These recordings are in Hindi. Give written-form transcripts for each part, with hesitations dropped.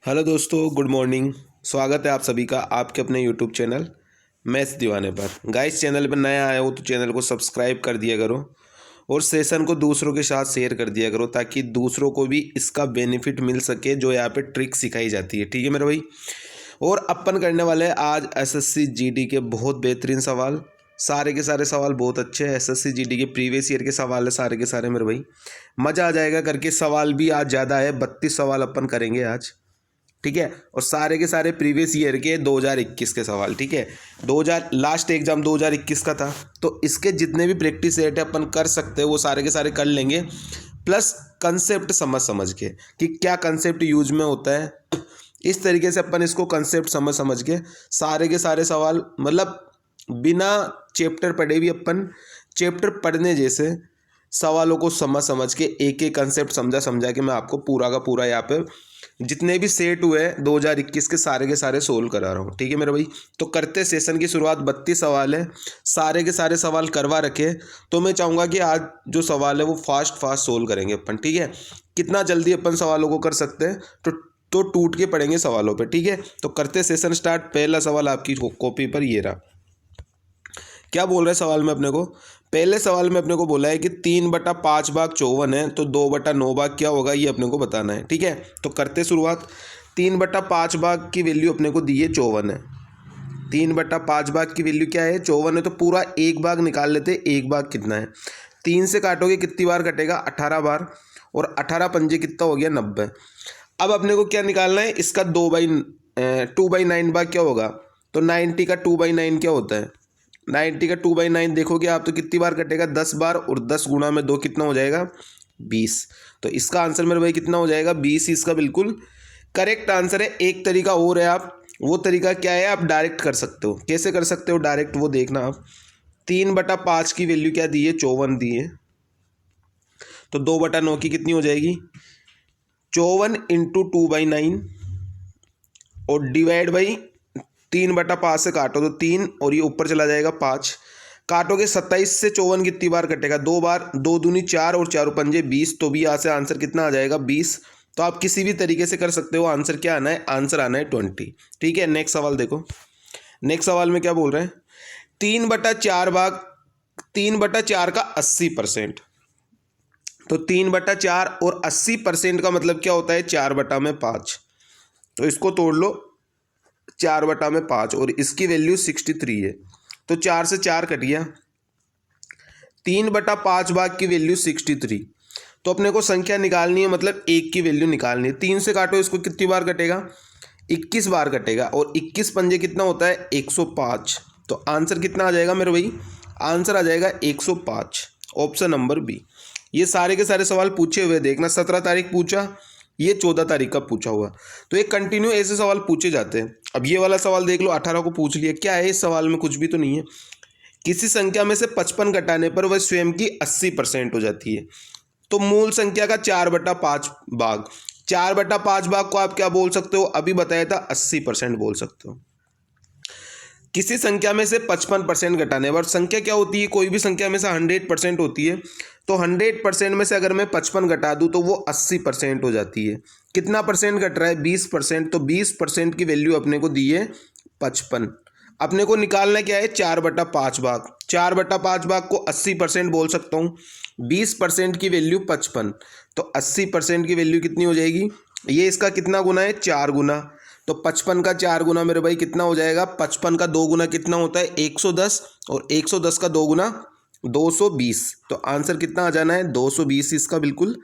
हेलो दोस्तों, गुड मॉर्निंग। स्वागत है आप सभी का आपके अपने यूट्यूब चैनल मैथ्स दीवाने पर। गाइस, चैनल पर नया आया हो तो चैनल को सब्सक्राइब कर दिया करो और सेशन को दूसरों के साथ शेयर कर दिया करो ताकि दूसरों को भी इसका बेनिफिट मिल सके जो यहाँ पे ट्रिक सिखाई जाती है। ठीक है मेरे भाई। और अपन करने वाले हैं आज एसएससी जीडी के बहुत बेहतरीन सवाल। सारे के सारे सवाल बहुत अच्छे हैं। एसएससी जीडी के प्रीवियस ईयर के सवाल है सारे के सारे मेरे भाई। मज़ा आ जाएगा करके। सवाल भी आज ज़्यादा है, 32 सवाल अपन करेंगे आज। ठीक है। और सारे के सारे प्रीवियस ईयर के 2021 के सवाल। ठीक है। 2000 लास्ट एग्जाम 2021 का था, तो इसके जितने भी प्रैक्टिस सेट है अपन कर सकते हैं वो सारे के सारे कर लेंगे। प्लस कंसेप्ट समझ समझ के कि क्या कंसेप्ट यूज में होता है, इस तरीके से अपन इसको कंसेप्ट समझ समझ के सारे के सारे सवाल, मतलब बिना चैप्टर पढ़े भी अपन चैप्टर पढ़ने जैसे सवालों को समझ समझ के एक एक कंसेप्ट समझा समझा के मैं आपको पूरा का पूरा यहाँ पे जितने भी सेट हुए 2021 के सारे सोल्व करा रहा हूँ। ठीक है मेरे भाई। तो करते सेशन की शुरुआत। 32 सवाल है, सारे के सारे सवाल करवा रखे। तो मैं चाहूँगा कि आज जो सवाल है वो फास्ट सोल्व करेंगे अपन। ठीक है। कितना जल्दी अपन सवालों को कर सकते हैं तो टूट के पढ़ेंगे सवालों पे। ठीक है। तो करते सेशन स्टार्ट। पहला सवाल आपकी कॉपी पर ये रहा। क्या बोल रहे हैं सवाल में अपने को? पहले सवाल में अपने को बोला है कि 3/5 भाग 54 है, तो 2/9 भाग क्या होगा ये अपने को बताना है। ठीक है। तो करते शुरुआत। 3/5 भाग की वैल्यू अपने को दी है 54 है। 3/5 भाग की वैल्यू क्या है? 54 है। तो पूरा एक भाग निकाल लेते। एक भाग कितना है? 3 से काटोगे कितनी बार कटेगा? 18 बार। और 18 पंजे कितना हो गया? 90। अब अपने को क्या निकालना है? इसका 2/9 भाग क्या होगा? तो 90 का 2/9 क्या होता है? 90 का 2/9 देखोगे आप तो कितनी बार कटेगा? 10 बार। और 10 गुणा में 2 कितना हो जाएगा? 20। तो इसका आंसर मेरे भाई कितना हो जाएगा? 20 इसका बिल्कुल करेक्ट आंसर है। एक तरीका और है, आप वो तरीका क्या है? आप डायरेक्ट कर सकते हो। कैसे कर सकते हो डायरेक्ट, वो देखना आप। 3/5 की वैल्यू क्या दी है? 54 दी है। तो 2/9 की कितनी हो जाएगी? 54 इंटू 2/9 और डिवाइड बाई 3/5 से काटो तो 3 और ये ऊपर चला जाएगा 5। काटोगे 27 से 54 कितनी बार कटेगा? 2 बार। 2 दूनी 4 और 4 पंजे 20। तो भी यहाँ से आंसर कितना आ जाएगा? 20। तो आप किसी भी तरीके से कर सकते हो। आंसर क्या आना है? आंसर आना है 20। ठीक है। नेक्स्ट सवाल देखो। नेक्स्ट सवाल में क्या बोल रहे हैं? 3/4 भाग 3/4 का 80%। तो 3/4 और 80% का मतलब क्या होता है? 4/5। तो इसको तोड़ लो। 4/5 और इसकी वैल्यू 63 है। तो 4 से 4 कट गया। 3/5 भाग की वैल्यू 63। तो अपने को संख्या निकालनी है, मतलब एक की वैल्यू निकालनी है। 3 से काटो इसको कितनी बार कटेगा? 21 बार कटेगा। और 21 पंजे कितना होता है? 105। तो आंसर कितना आ जाएगा मेरे भाई? आंसर आ जाएगा 105। Option number B. ये सारे के सारे सवाल पूछे हुए देखना। 17 तारीख पूछा, ये 14 तारीख का पूछा हुआ। तो ये कंटिन्यू ऐसे सवाल पूछे जाते हैं। अब ये वाला सवाल देख लो, 18 को पूछ लिया। क्या है इस सवाल में? कुछ भी तो नहीं है। किसी संख्या में से 55 घटाने पर वह स्वयं की 80% हो जाती है। तो मूल संख्या का 4/5 भाग। 4/5 भाग को आप क्या बोल सकते हो? अभी बताया था 80% बोल सकते हो। किसी संख्या में से 55% घटाने पर, संख्या क्या होती है? कोई भी संख्या में से 100% होती है। तो 100% में से अगर मैं 55 घटा दूं तो वो 80% हो जाती है। कितना परसेंट घट रहा है? 20%। तो 20% की वैल्यू अपने को दी है 55। अपने को निकालना क्या है? 4/5 भाग। 4/5 भाग को 80% बोल सकता हूँ। 20% की वैल्यू 55। तो 80% की वैल्यू कितनी हो जाएगी? ये इसका कितना गुना है? 4 गुना। तो 55 का 4 गुना मेरे भाई कितना हो जाएगा? 55 का 2 गुना कितना होता है? 110। और 110 का 2 गुना 220। तो आंसर कितना आ जाना है? 220 इसका बिल्कुल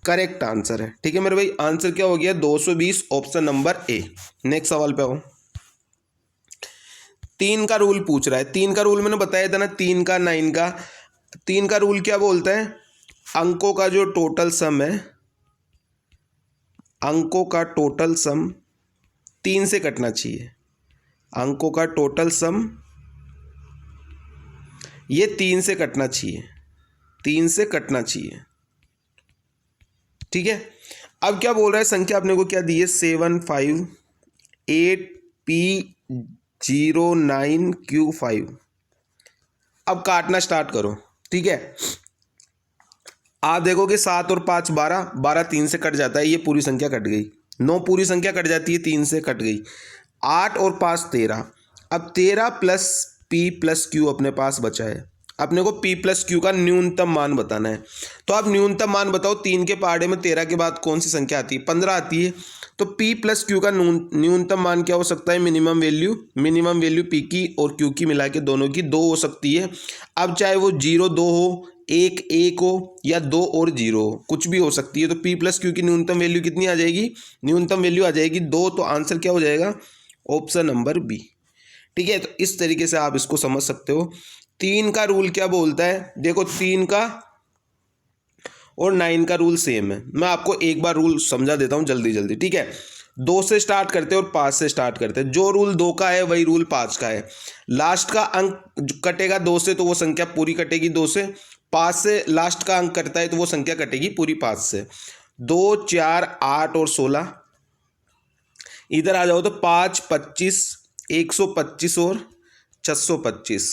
करेक्ट आंसर है। ठीक है मेरे भाई। आंसर क्या हो गया? 220। Option number A. नेक्स्ट सवाल पे आओ। 3 का रूल पूछ रहा है। 3 का रूल मैंने बताया था ना, 3 का 9 का। 3 का रूल क्या बोलता है? अंकों का जो टोटल सम है, अंकों का टोटल सम 3 से कटना चाहिए। अंकों का टोटल सम ये 3 से कटना चाहिए। 3 से कटना चाहिए। ठीक है। अब क्या बोल रहा है? संख्या अपने को क्या दी है? 758P09Q5। अब काटना स्टार्ट करो। ठीक है। आप देखोगे 7 और 5 12, 12 3 से कट जाता है। ये पूरी संख्या कट गई। 9 पूरी संख्या कट जाती है, 3 से कट गई। 8 और 5 13। अब 13 प्लस पी प्लस क्यू अपने पास बचा है। अपने को पी प्लस क्यू का न्यूनतम मान बताना है। तो आप न्यूनतम मान बताओ, 3 के पहाड़े में 13 के बाद कौन सी संख्या आती है? 15 आती है। तो पी प्लस क्यू का न्यूनतम मान क्या हो सकता है? मिनिमम वैल्यू पी की और क्यू की मिला के दोनों की 2 हो सकती है। अब चाहे वो 0 2 हो, 1 1 हो, या 2 और 0 हो, कुछ भी हो सकती है। तो पी प्लस क्यू की न्यूनतम वैल्यू कितनी आ जाएगी? न्यूनतम वैल्यू आ जाएगी 2। तो आंसर क्या हो जाएगा? Option number B. ठीक है, तो इस तरीके से आप इसको समझ सकते हो। 3 का रूल क्या बोलता है? देखो 3 का और 9 का रूल सेम है। मैं आपको एक बार रूल समझा देता हूँ जल्दी जल्दी। ठीक है, 2 से स्टार्ट करते हैं और 5 से स्टार्ट करते हैं। जो रूल 2 का है वही रूल 5 का है। लास्ट का अंक कटेगा 2 से तो वो संख्या पूरी कटेगी 2 से। 5 से लास्ट का अंक कटता है तो वो संख्या कटेगी पूरी 5 से। 2 4 8 और 16। इधर आ जाओ तो 5 25 125 और 625।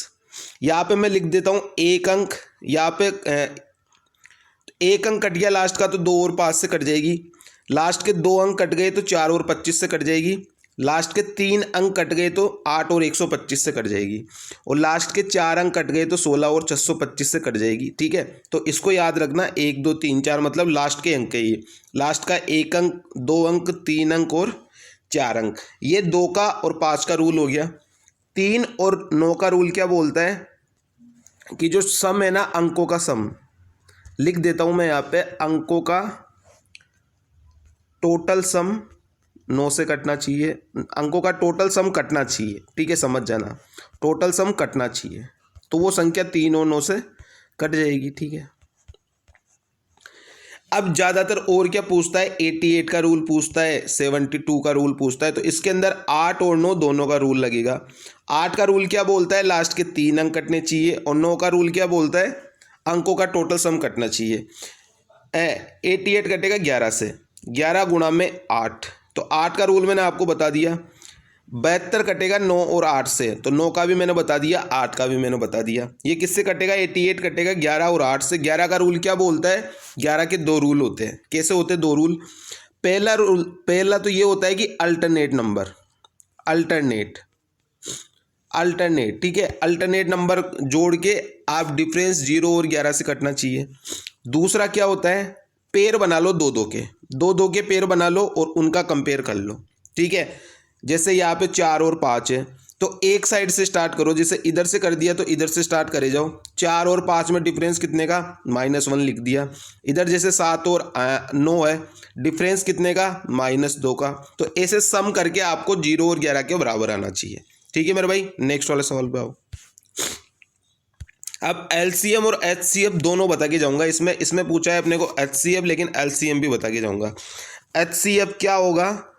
यहाँ पे मैं लिख देता हूँ एक अंक। यहाँ पे एक अंक कट गया लास्ट का तो 2 और 5 से कट जाएगी। लास्ट के 2 अंक कट गए तो 4 और 25 से कट जाएगी। लास्ट के 3 अंक कट गए तो 8 और 125 से कट जाएगी। और लास्ट के 4 अंक कट गए तो 16 और 625 से कट जाएगी। ठीक है, तो इसको याद रखना। 1 2 3 4 मतलब लास्ट के अंक है ये। लास्ट का 1 अंक 2 अंक 3 अंक और 4 अंक। ये 2 का और 5 का रूल हो गया। 3 और 9 का रूल क्या बोलता है कि जो सम है ना, अंकों का सम, लिख देता हूं मैं यहाँ पे, अंकों का टोटल सम 9 से कटना चाहिए। अंकों का टोटल सम कटना चाहिए। ठीक है, समझ जाना, टोटल सम कटना चाहिए। तो वो संख्या 3 और 9 से कट जाएगी। ठीक है, अब ज़्यादातर और क्या पूछता है? 88 का रूल पूछता है, 72 का रूल पूछता है। तो इसके अंदर 8 और 9 दोनों का रूल लगेगा। 8 का रूल क्या बोलता है? लास्ट के 3 अंक कटने चाहिए। और 9 का रूल क्या बोलता है? अंकों का टोटल सम कटना चाहिए। 88 कटेगा 11 से, 11 गुणा में 8। तो 8 का रूल मैंने आपको बता दिया। 72 कटेगा 9 और 8 से, तो 9 का भी मैंने बता दिया, 8 का भी मैंने बता दिया। ये किससे कटेगा? 88 कटेगा 11 और 8 से। 11 का रूल क्या बोलता है? 11 के 2 रूल होते हैं। कैसे होते हैं 2 रूल? पहला तो ये होता है कि अल्टरनेट नंबर, अल्टरनेट। ठीक है, अल्टरनेट नंबर जोड़ के आप डिफरेंस 0 और 11 से कटना चाहिए। दूसरा क्या होता है? पेयर बना लो, 2 2 के, 2 2 के पेयर बना लो और उनका कंपेयर कर लो। ठीक है, जैसे यहाँ पे 4 और 5 है तो एक साइड से स्टार्ट करो। जैसे इधर से कर दिया तो इधर से स्टार्ट करे जाओ। 4 और 5 में डिफरेंस कितने का? -1 लिख दिया। इधर जैसे 7 और 9 है, डिफरेंस कितने का? -2 का। तो ऐसे सम करके आपको 0 और 11 के बराबर आना चाहिए। ठीक है मेरे भाई, नेक्स्ट वाले सवाल पे आओ। अब एलसीएम और एचसीएफ दोनों बता के जाऊंगा। इसमें पूछा है अपने को एचसीएफ, लेकिन एलसीएम भी बता के जाऊंगा। एचसीएफ क्या होगा?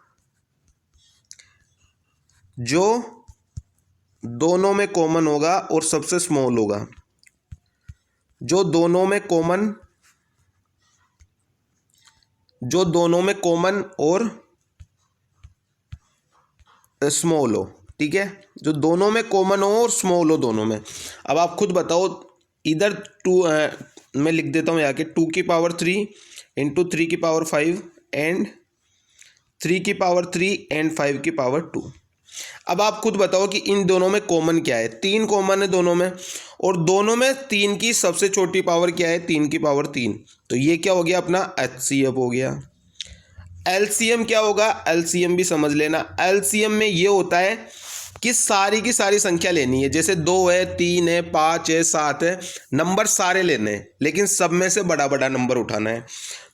जो दोनों में कॉमन होगा और सबसे स्मॉल होगा। जो दोनों में कॉमन और स्मॉल हो। ठीक है, जो दोनों में कॉमन हो और स्मॉल हो दोनों में। अब आप खुद बताओ। इधर 2 मैं लिख देता हूँ यहाँ के 2 की पावर 3 इंटू 3 की पावर 5 एंड 3 की पावर 3 एंड 5 की पावर 2। अब आप खुद बताओ कि इन दोनों में कॉमन क्या है? 3 कॉमन है दोनों में, और दोनों में 3 की सबसे छोटी पावर क्या है? 3 की पावर 3। तो ये क्या हो गया? अपना एचसीएफ हो गया। एलसीएम क्या होगा? एलसीएम भी समझ लेना। एलसीएम में ये होता है कि सारी की सारी संख्या लेनी है। जैसे 2 है, 3 है, 5 है, 7 है, नंबर सारे लेने हैं, लेकिन सब में से बड़ा बड़ा नंबर उठाना है।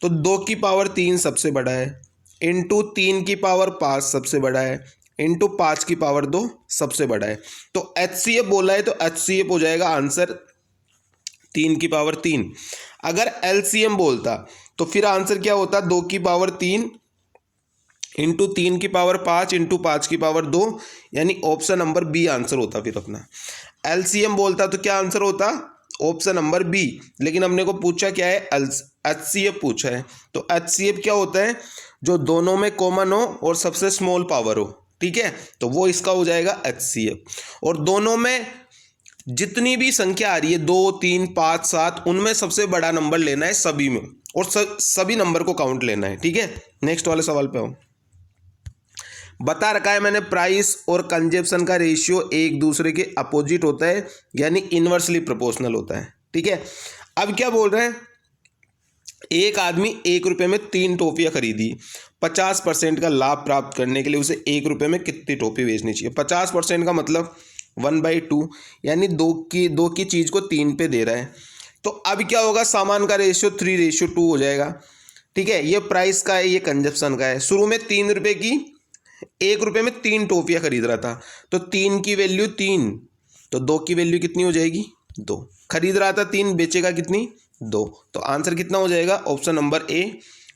तो 2 की पावर 3 सबसे बड़ा है, इंटू 3 की पावर 5 सबसे बड़ा है, इंटू 5 की पावर 2 सबसे बड़ा है। तो एचसीएफ बोला है तो एचसीएफ हो जाएगा आंसर 3 की पावर 3। अगर एलसीएम बोलता तो फिर आंसर क्या होता? 2 की पावर 3 इंटू 3 की पावर 5 इंटू 5 की पावर 2, यानी ऑप्शन नंबर बी आंसर होता फिर अपना। एलसीएम बोलता तो क्या आंसर होता? Option number B. लेकिन हमने को पूछा क्या है? एचसीएफ पूछा है। तो एचसीएफ क्या होता है? जो दोनों में कॉमन हो और सबसे स्मॉल पावर हो। ठीक है, तो वो इसका हो जाएगा एचसीएफ। और दोनों में जितनी भी संख्या आ रही है 2 3 5 7, उनमें सबसे बड़ा नंबर लेना है सभी में, और सभी नंबर को काउंट लेना है। ठीक है, नेक्स्ट वाले सवाल पे आओ। बता रखा है मैंने, प्राइस और कंजप्शन का रेशियो एक दूसरे के अपोजिट होता है, यानी इन्वर्सली प्रोपोर्शनल होता है। ठीक है, अब क्या बोल रहे हैं, एक आदमी 1 रुपये में 3 टॉफियाँ खरीदी, 50% का लाभ प्राप्त करने के लिए उसे 1 रुपये में कितनी टॉफी बेचनी चाहिए। 50% का मतलब 1/2, यानी दो की चीज़ को 3 पे दे रहा है। तो अब क्या होगा, सामान का रेशियो 3:2 हो जाएगा। ठीक है, ये प्राइस का है, ये कंजप्शन का है। शुरू में 3 रुपये की 1 रुपये में 3 टॉफियाँ खरीद रहा था, तो 3 की वैल्यू 3, तो 2 की वैल्यू कितनी हो जाएगी 2। खरीद रहा था 3, बेचेगा कितनी 2, तो आंसर कितना हो जाएगा, ऑप्शन नंबर ए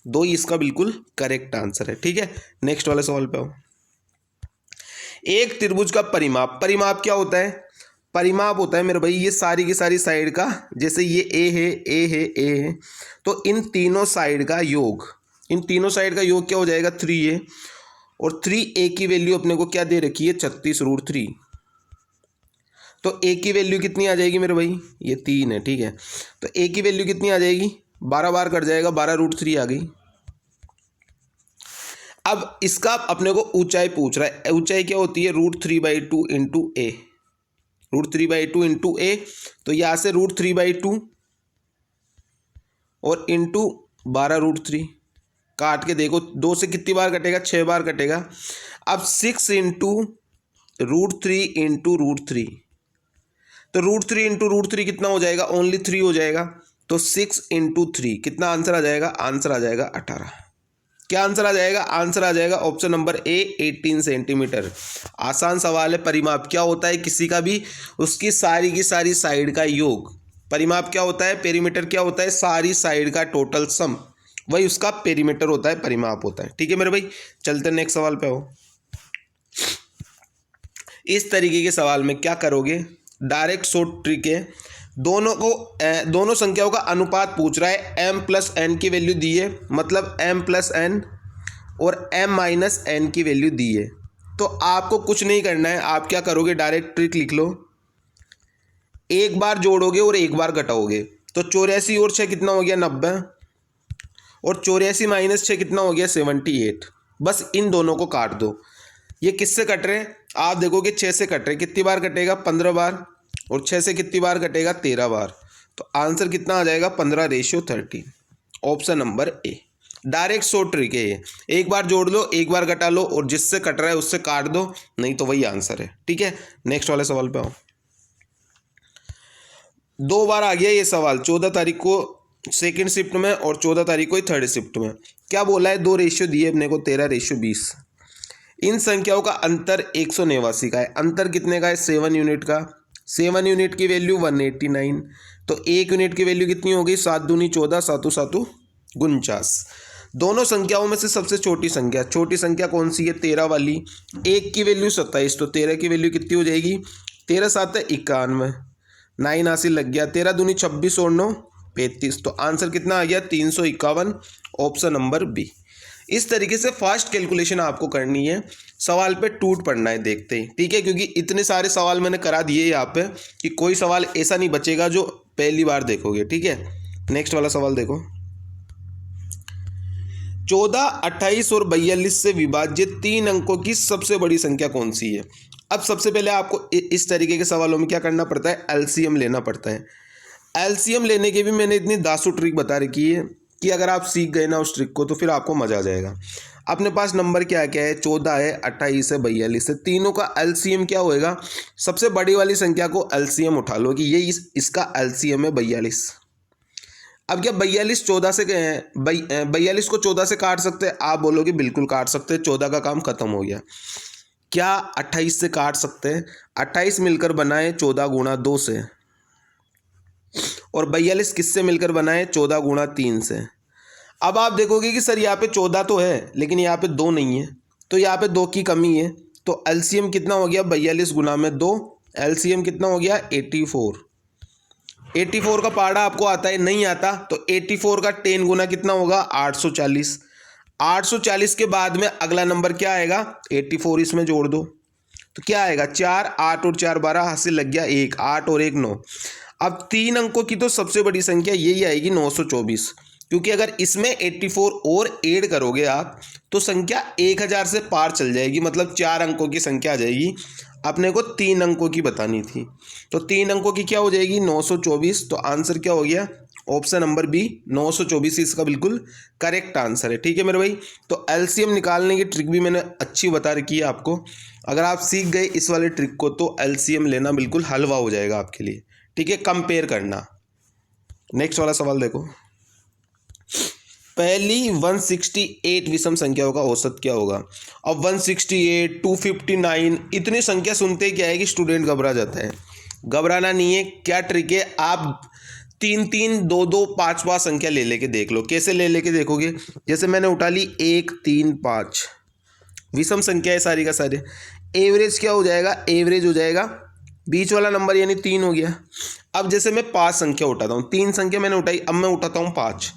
2 ही इसका बिल्कुल करेक्ट आंसर है। ठीक है, नेक्स्ट वाले सवाल पे आओ। एक त्रिभुज का परिमाप, परिमाप क्या होता है, परिमाप होता है मेरे भाई ये सारी की सारी साइड का, जैसे ये ए है, ए है, ए है, तो इन तीनों साइड का योग, इन तीनों साइड का योग क्या हो जाएगा 3a, और 3a की वैल्यू अपने को क्या दे रखी है 36√3, तो a की वैल्यू कितनी आ जाएगी मेरे भाई, ये 3 है। ठीक है, तो a की वैल्यू कितनी आ जाएगी, 12 बार कट जाएगा, 12√3 आ गई। अब इसका अपने को ऊंचाई पूछ रहा है, ऊंचाई क्या होती है √3/2 इंटू ए, √3/2 इंटू ए, तो यहाँ से √3/2 और इंटू 12√3 काट के देखो, 2 से कितनी बार कटेगा 6 बार कटेगा। अब 6 इंटू √3 इंटू √3, तो √3 इंटू √3 कितना हो जाएगा, ओनली 3 हो जाएगा, तो 6 इंटू 3 कितना आंसर आ जाएगा, आंसर आ जाएगा 18। क्या आंसर आ जाएगा, आंसर आ जाएगा ऑप्शन नंबर ए 18 सेंटीमीटर। आसान सवाल है। परिमाप क्या होता है किसी का भी, उसकी सारी की सारी साइड का योग। परिमाप क्या होता है, पेरीमीटर क्या होता है, सारी साइड का टोटल सम, वही उसका पेरीमीटर होता है, परिमाप होता है। ठीक है मेरे भाई, चलते नेक्स्ट सवाल पे हो। इस तरीके के सवाल में क्या करोगे, डायरेक्ट शॉर्ट ट्रिक है, दोनों संख्याओं का अनुपात पूछ रहा है, m+n की वैल्यू दी है, मतलब m+n और m-n की वैल्यू दी है। तो आपको कुछ नहीं करना है, आप क्या करोगे, डायरेक्ट ट्रिक लिख लो, एक बार जोड़ोगे और एक बार घटाओगे, तो 84 और 6 कितना हो गया 90, और 84 - 6 कितना हो गया 78। बस इन दोनों को काट दो। ये किससे कट रहे हैं, आप देखोगे 6 से कट रहे, कितनी बार कटेगा 15 बार, और 6 से कितनी बार कटेगा 13 बार, तो आंसर कितना आ जाएगा 15:13, option number A. Direct short trick है ये, एक बार जोड़ लो एक बार घटा लो और जिससे कट रहा है उससे काट दो, नहीं तो वही आंसर है। ठीक है, नेक्स्ट वाले सवाल पे आओ। 2 बार आ गया ये सवाल, 14 तारीख को सेकेंड शिफ्ट में और 14 तारीख को ही थर्ड शिफ्ट में। क्या बोला है, 2 रेशियो दिए अपने को 13:20। इन संख्याओं का अंतर 189 का है, अंतर कितने का है 7 यूनिट का, 7 यूनिट की वैल्यू 189, तो 1 यूनिट की वैल्यू कितनी हो गई 7 दूनी 14, 7 7 49। दोनों संख्याओं में से सबसे छोटी संख्या कौन सी है 13 वाली, 1 की वैल्यू 27, तो 13 की वैल्यू कितनी हो जाएगी 13 7 91, 9 हासिल लग गया, 13 दूनी 26 और 9 35, तो आंसर कितना आ गया 351, ऑप्शन नंबर बी। इस तरीके से फास्ट कैलकुलेशन आपको करनी है, सवाल पे टूट पड़ना है देखते ही। ठीक है, क्योंकि इतने सारे सवाल मैंने करा दिए यहाँ पे कि कोई सवाल ऐसा नहीं बचेगा जो पहली बार देखोगे। ठीक है, नेक्स्ट वाला सवाल देखो। 14, 28 और 42 से विभाज्य 3 अंकों की सबसे बड़ी संख्या कौन सी है। अब सबसे पहले आपको इस तरीके के सवालों में क्या करना पड़ता है, एलसीएम लेना पड़ता है। एलसीएम लेने के भी मैंने इतनी दासू ट्रिक बता रखी है कि अगर आप सीख गए ना उस ट्रिक को तो फिर आपको मज़ा आ जाएगा। अपने पास नंबर क्या क्या है, 14 है, 28 है, 42 है, तीनों का एलसीएम क्या होएगा, सबसे बड़ी वाली संख्या को एलसीएम उठा लो कि ये इसका एलसीएम है 42। अब क्या 42 14 से 42 को 14 से काट सकते हैं, आप बोलोगे बिल्कुल काट सकते हैं, 14 का काम खत्म हो गया। क्या 28 से काट सकते हैं, 28 मिलकर बनाए 14 गुणा 2 से, और 42 किससे मिलकर बनाए 14 गुणा 3 से। अब आप देखोगे कि सर यहाँ पे 14 तो है लेकिन यहाँ पे 2 नहीं है, तो यहाँ पे 2 की कमी है, तो एलसीएम कितना हो गया 42 गुना में 2, एलसीएम कितना हो गया 84। 84 का पहाड़ा आपको आता है, नहीं आता, तो 84 का 10 गुना कितना होगा 840। 840 के बाद में अगला नंबर क्या आएगा 84, इसमें जोड़ दो तो क्या आएगा 4, 8 और 4 12, हासिल लग गया 1, 8 और 1 9। अब 3 अंकों की तो सबसे बड़ी संख्या यही आएगी 924, क्योंकि अगर इसमें 84 और ऐड करोगे आप तो संख्या 1000 से पार चल जाएगी, मतलब 4 अंकों की संख्या आ जाएगी। अपने को 3 अंकों की बतानी थी, तो 3 अंकों की क्या हो जाएगी 924। तो आंसर क्या हो गया ऑप्शन नंबर बी 924 इसका बिल्कुल करेक्ट आंसर है। ठीक है मेरे भाई, तो एलसीएम निकालने की ट्रिक भी मैंने अच्छी बता रखी है आपको। अगर आप सीख गए इस वाले ट्रिक को तो एलसीएम लेना बिल्कुल हलवा हो जाएगा आपके लिए। ठीक है, कंपेयर करना। नेक्स्ट वाला सवाल देखो, पहली 168 विषम संख्याओं का औसत क्या होगा। अब 168, 259 इतनी संख्या सुनते क्या है कि स्टूडेंट घबरा जाता है। घबराना नहीं है, क्या ट्रिक है, आप 3-3, 2-2, 5-5 संख्या ले लेके देख लो। कैसे ले लेके देखोगे, जैसे मैंने उठा ली 1, 3, 5 विषम संख्या है सारी का सारे। एवरेज क्या हो जाएगा, एवरेज हो जाएगा बीच वाला नंबर यानी 3 हो गया। अब जैसे मैं 5 संख्या उठाता हूँ, 3 संख्या मैंने उठाई, अब मैं उठाता हूँ 5,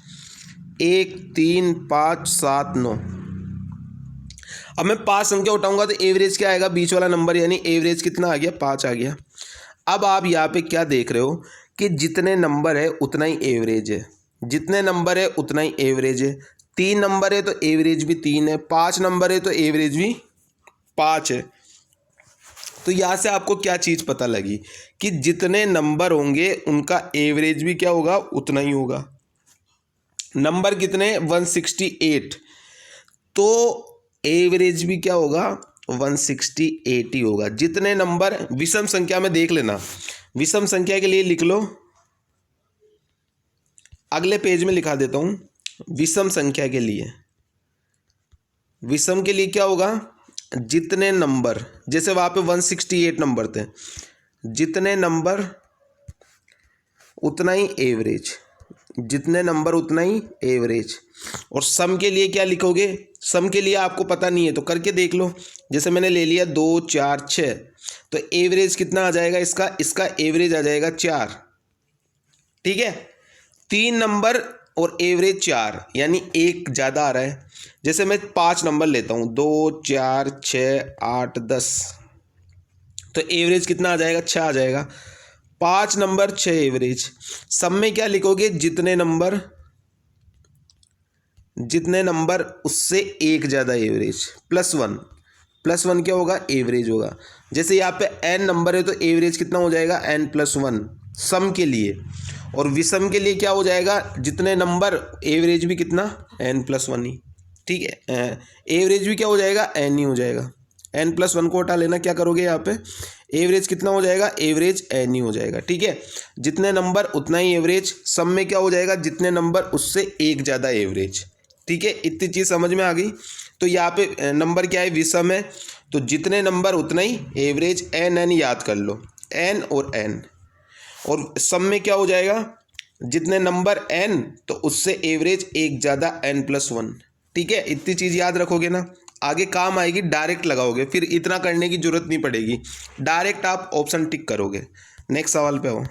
1, 3, 5, 7, 9। अब मैं 5 संख्या उठाऊंगा तो एवरेज क्या आएगा, बीच वाला नंबर यानी एवरेज कितना आ गया 5 आ गया। अब आप यहाँ पे क्या देख रहे हो कि जितने नंबर है उतना ही एवरेज है, जितने नंबर है उतना ही एवरेज है। 3 नंबर है तो एवरेज भी 3 है, 5 नंबर है तो एवरेज भी 5 है। तो यहाँ से आपको क्या चीज़ पता लगी कि जितने नंबर होंगे उनका एवरेज भी क्या होगा उतना ही होगा। नंबर कितने 168, तो एवरेज भी क्या होगा 168 ही होगा। जितने नंबर विषम संख्या में देख लेना, विषम संख्या के लिए लिख लो, अगले पेज में लिखा देता हूं। विषम संख्या के लिए, विषम के लिए क्या होगा, जितने नंबर, जैसे वहां पे 168 नंबर थे, जितने नंबर उतना ही एवरेज, जितने नंबर उतना ही एवरेज। और सम के लिए क्या लिखोगे, सम के लिए आपको पता नहीं है तो करके देख लो। जैसे मैंने ले लिया 2, 4, 6, तो एवरेज कितना आ जाएगा इसका, इसका एवरेज आ जाएगा 4। ठीक है, 3 नंबर और एवरेज 4 यानी 1 ज़्यादा आ रहा है। जैसे मैं 5 नंबर लेता हूँ, 2, 4, 6, 8, 10, तो एवरेज कितना आ जाएगा 6 आ जाएगा। 5 नंबर 6 एवरेज। सब में क्या लिखोगे, जितने नंबर, जितने नंबर उससे 1 ज़्यादा एवरेज, +1, +1 क्या होगा एवरेज होगा। जैसे यहाँ पे n नंबर है तो एवरेज कितना हो जाएगा n+1 सम के लिए, और विषम के लिए क्या हो जाएगा, जितने नंबर एवरेज भी कितना n+1 ही। ठीक है, एवरेज भी क्या हो जाएगा n ही हो जाएगा। n+1 को हटा लेना, क्या करोगे यहाँ पे एवरेज कितना हो जाएगा, एवरेज n ही हो जाएगा। ठीक है, जितने नंबर उतना ही एवरेज, सम में क्या हो जाएगा, जितने नंबर उससे 1 ज़्यादा एवरेज। ठीक है, इतनी चीज़ समझ में आ गई। तो यहाँ पे नंबर क्या है, विषम है, तो जितने नंबर उतना ही एवरेज, n याद कर लो, n और n। और सम में क्या हो जाएगा, जितने नंबर n तो उससे एवरेज 1 ज़्यादा n+1। ठीक है, इतनी चीज़ याद रखोगे ना, आगे काम आएगी, डायरेक्ट लगाओगे, फिर इतना करने की जरूरत नहीं पड़ेगी, डायरेक्ट आप ऑप्शन टिक करोगे। नेक्स्ट सवाल पे आओ।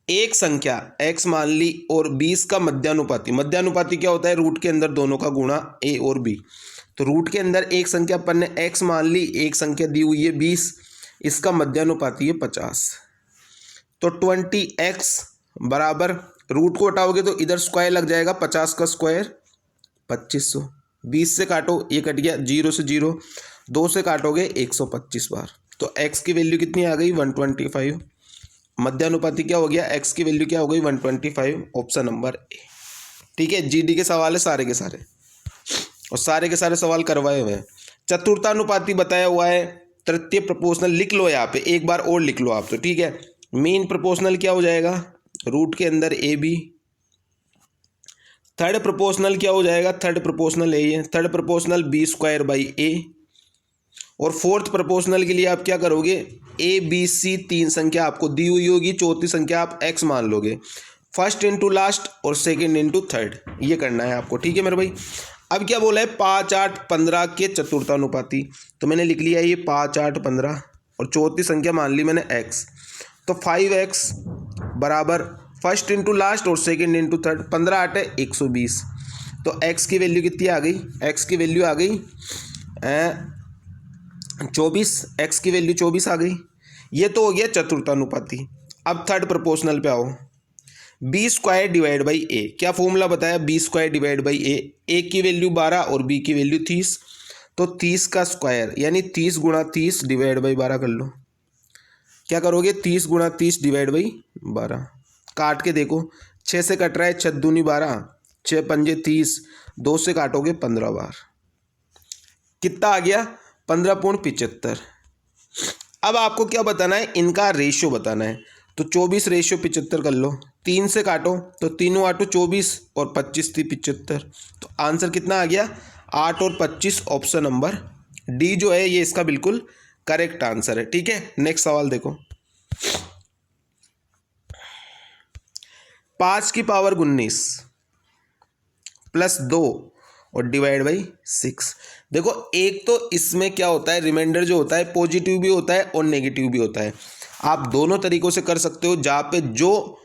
एक संख्या x मान ली और 20 का मध्यानुपाती, मध्यानुपाती क्या होता है, रूट के अंदर दोनों का गुणा a और b। तो रूट के अंदर एक संख्या अपन ने x मान ली, एक संख्या दी हुई है 20, इसका मध्यानुपाती है 50। तो 20x बराबर, रूट को हटाओगे तो इधर स्क्वायर लग जाएगा, 50 का स्क्वायर 2500। 20 से काटो, ये कट गया, 0 से 0, 2 से काटोगे 125 बार। तो x की वैल्यू कितनी आ गई 125। मध्यानुपाती क्या हो गया, x की वैल्यू क्या हो गई 125, ऑप्शन नंबर ए। ठीक है, जीडी के सवाल है सारे के सारे, और सारे के सारे सवाल करवाए हुए हैं। चतुर्थानुपाती बताया हुआ है, तृतीय प्रोपोर्शनल लिख लो, यहाँ पे एक बार और लिख लो आप तो। ठीक है, मीन प्रोपोर्शनल क्या हो जाएगा, रूट के अंदर ए बी। थर्ड प्रोपोर्शनल क्या हो जाएगा, थर्ड प्रोपोर्शनल ए है, थर्ड प्रोपोर्शनल b²/a। और फोर्थ प्रोपोर्शनल के लिए आप क्या करोगे, ए बी सी 3 संख्या आपको दी हुई होगी, चौथी संख्या आप x मान लोगे, फर्स्ट इंटू लास्ट और सेकंड इंटू थर्ड, ये करना है आपको। ठीक है मेरे भाई, अब क्या बोला है 5, 8, 15 के चतुर्थानुपाती, तो मैंने लिख लिया ये 5, 8, 15, और चौथी संख्या मान ली मैंने x। तो 5x बराबर फर्स्ट इंटू लास्ट और सेकंड इंटू थर्ड, 15 8 120। तो x की वैल्यू कितनी आ गई, x की वैल्यू आ गई 24, x की वैल्यू 24 आ गई। ये तो हो गया चतुर्थानुपाती। अब थर्ड प्रोपोर्शनल पे आओ। बी स्क्वायर डिवाइड बाई ए, क्या फॉर्मूला बताया, बी स्क्वायर डिवाइड बाई ए की वैल्यू 12 और बी की वैल्यू 30, तो 30 का स्क्वायर यानी 30 गुणा 30 डिवाइड बाई 12 कर लो। क्या करोगे, 30 गुणा 30 डिवाइड बाई 12, काट के देखो, 6 से कट रहा है, 6 दूनी 12, 6 पंजे 30, 2 से काटोगे 15 बार, कितना आ गया, 15.75। अब आपको क्या बताना है, इनका रेशियो बताना है, तो 24 रेशियो 75 कर लो, 3 से काटो तो 3 8 24 और 25 थी 75, तो आंसर कितना आ गया, 8 और 25, ऑप्शन नंबर डी जो है ये इसका बिल्कुल करेक्ट आंसर है। ठीक है, नेक्स्ट सवाल देखो, 5 की पावर 19 प्लस 2 और डिवाइड बाई 6। देखो एक तो इसमें क्या होता है, रिमाइंडर जो होता है पॉजिटिव भी होता है और नेगेटिव भी होता है, आप दोनों तरीकों से कर सकते हो, जहाँ पे जो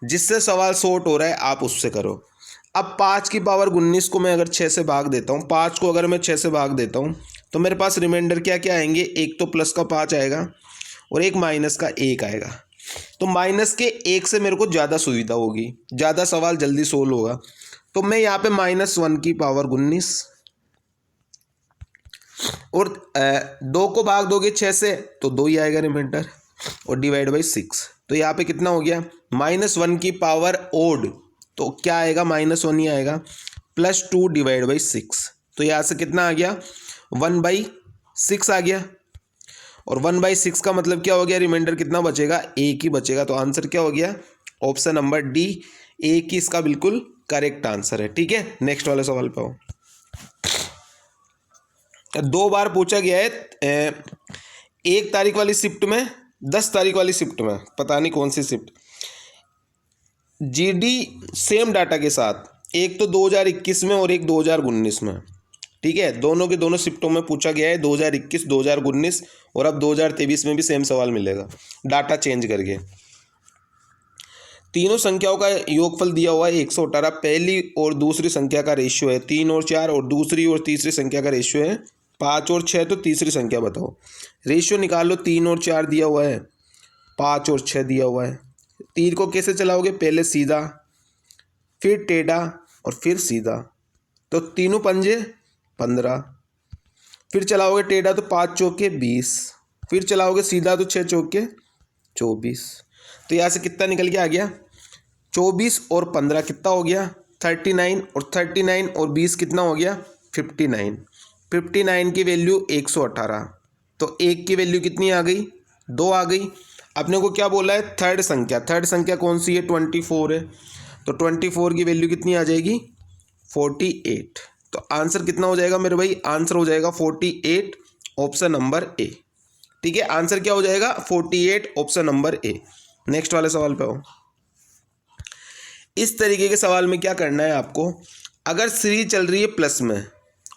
जिससे सवाल सॉर्ट हो रहा है आप उससे करो। अब 5 की पावर 19 को मैं अगर 6 से भाग देता हूँ, 5 को अगर मैं 6 से भाग देता हूँ तो मेरे पास रिमाइंडर क्या क्या आएंगे, एक तो प्लस का 5 आएगा और एक माइनस का 1 आएगा, तो माइनस के 1 से मेरे को ज़्यादा सुविधा होगी, ज़्यादा सवाल जल्दी सोल्व होगा, तो मैं यहाँ पे -1 की पावर 19 और 2 को भाग दोगे 6 से तो 2 ही आएगा रिमाइंडर और डिवाइड बाई 6, तो यहाँ पे कितना हो गया, -1 की पावर ओड, तो क्या आएगा, -1 ही आएगा, +2 डिवाइड बाई 6, तो यहाँ से कितना आ गया, 1/6 आ गया, और 1/6 का मतलब क्या हो गया, रिमाइंडर कितना बचेगा, 1 ही बचेगा, तो आंसर क्या हो गया, ऑप्शन नंबर डी, 1 ही इसका बिल्कुल करेक्ट आंसर है। ठीक है, नेक्स्ट वाले सवाल पे आओ। 2 बार पूछा गया है 1 तारीख वाली शिफ्ट में, 10 तारीख वाली शिफ्ट में, पता नहीं कौन सी शिफ्ट, जीडी सेम डाटा के साथ, एक तो 2021 में और एक 2019 में। ठीक है, दोनों के दोनों शिफ्टों में पूछा गया है 2021 2019, और अब 2023 में भी सेम सवाल मिलेगा, डाटा चेंज करके। तीनों संख्याओं का योगफल दिया हुआ है 118, पहली और दूसरी संख्या का रेशियो है 3 और 4, और दूसरी और तीसरी संख्या का रेशियो है 5 और 6, तो तीसरी संख्या बताओ, रेशियो निकाल लो, 3 और 4 दिया हुआ है, 5 और 6 दिया हुआ है, 3 को कैसे चलाओगे, पहले सीधा फिर टेढ़ा और फिर सीधा, तो तीनों पंजे 15, फिर चलाओगे टेढ़ा तो 5 चौके 20, फिर चलाओगे सीधा तो 6 चौके 24, तो यहाँ से कितना निकल के आ गया, 24 और 15 कितना हो गया, 39, और 39 और 20 कितना हो गया, 59, 59 की वैल्यू 118, तो 1 की वैल्यू कितनी आ गई, 2 आ गई। अपने को क्या बोला है, थर्ड संख्या कौन सी है, 24 है, तो 24 की वैल्यू कितनी आ जाएगी, 48, तो आंसर कितना हो जाएगा मेरे भाई, आंसर हो जाएगा 48, ऑप्शन नंबर ए। ठीक है, आंसर क्या हो जाएगा, 48, ऑप्शन नंबर ए। नेक्स्ट वाले सवाल पे आओ। इस तरीके के सवाल में क्या करना है आपको, अगर सीरीज चल रही है प्लस में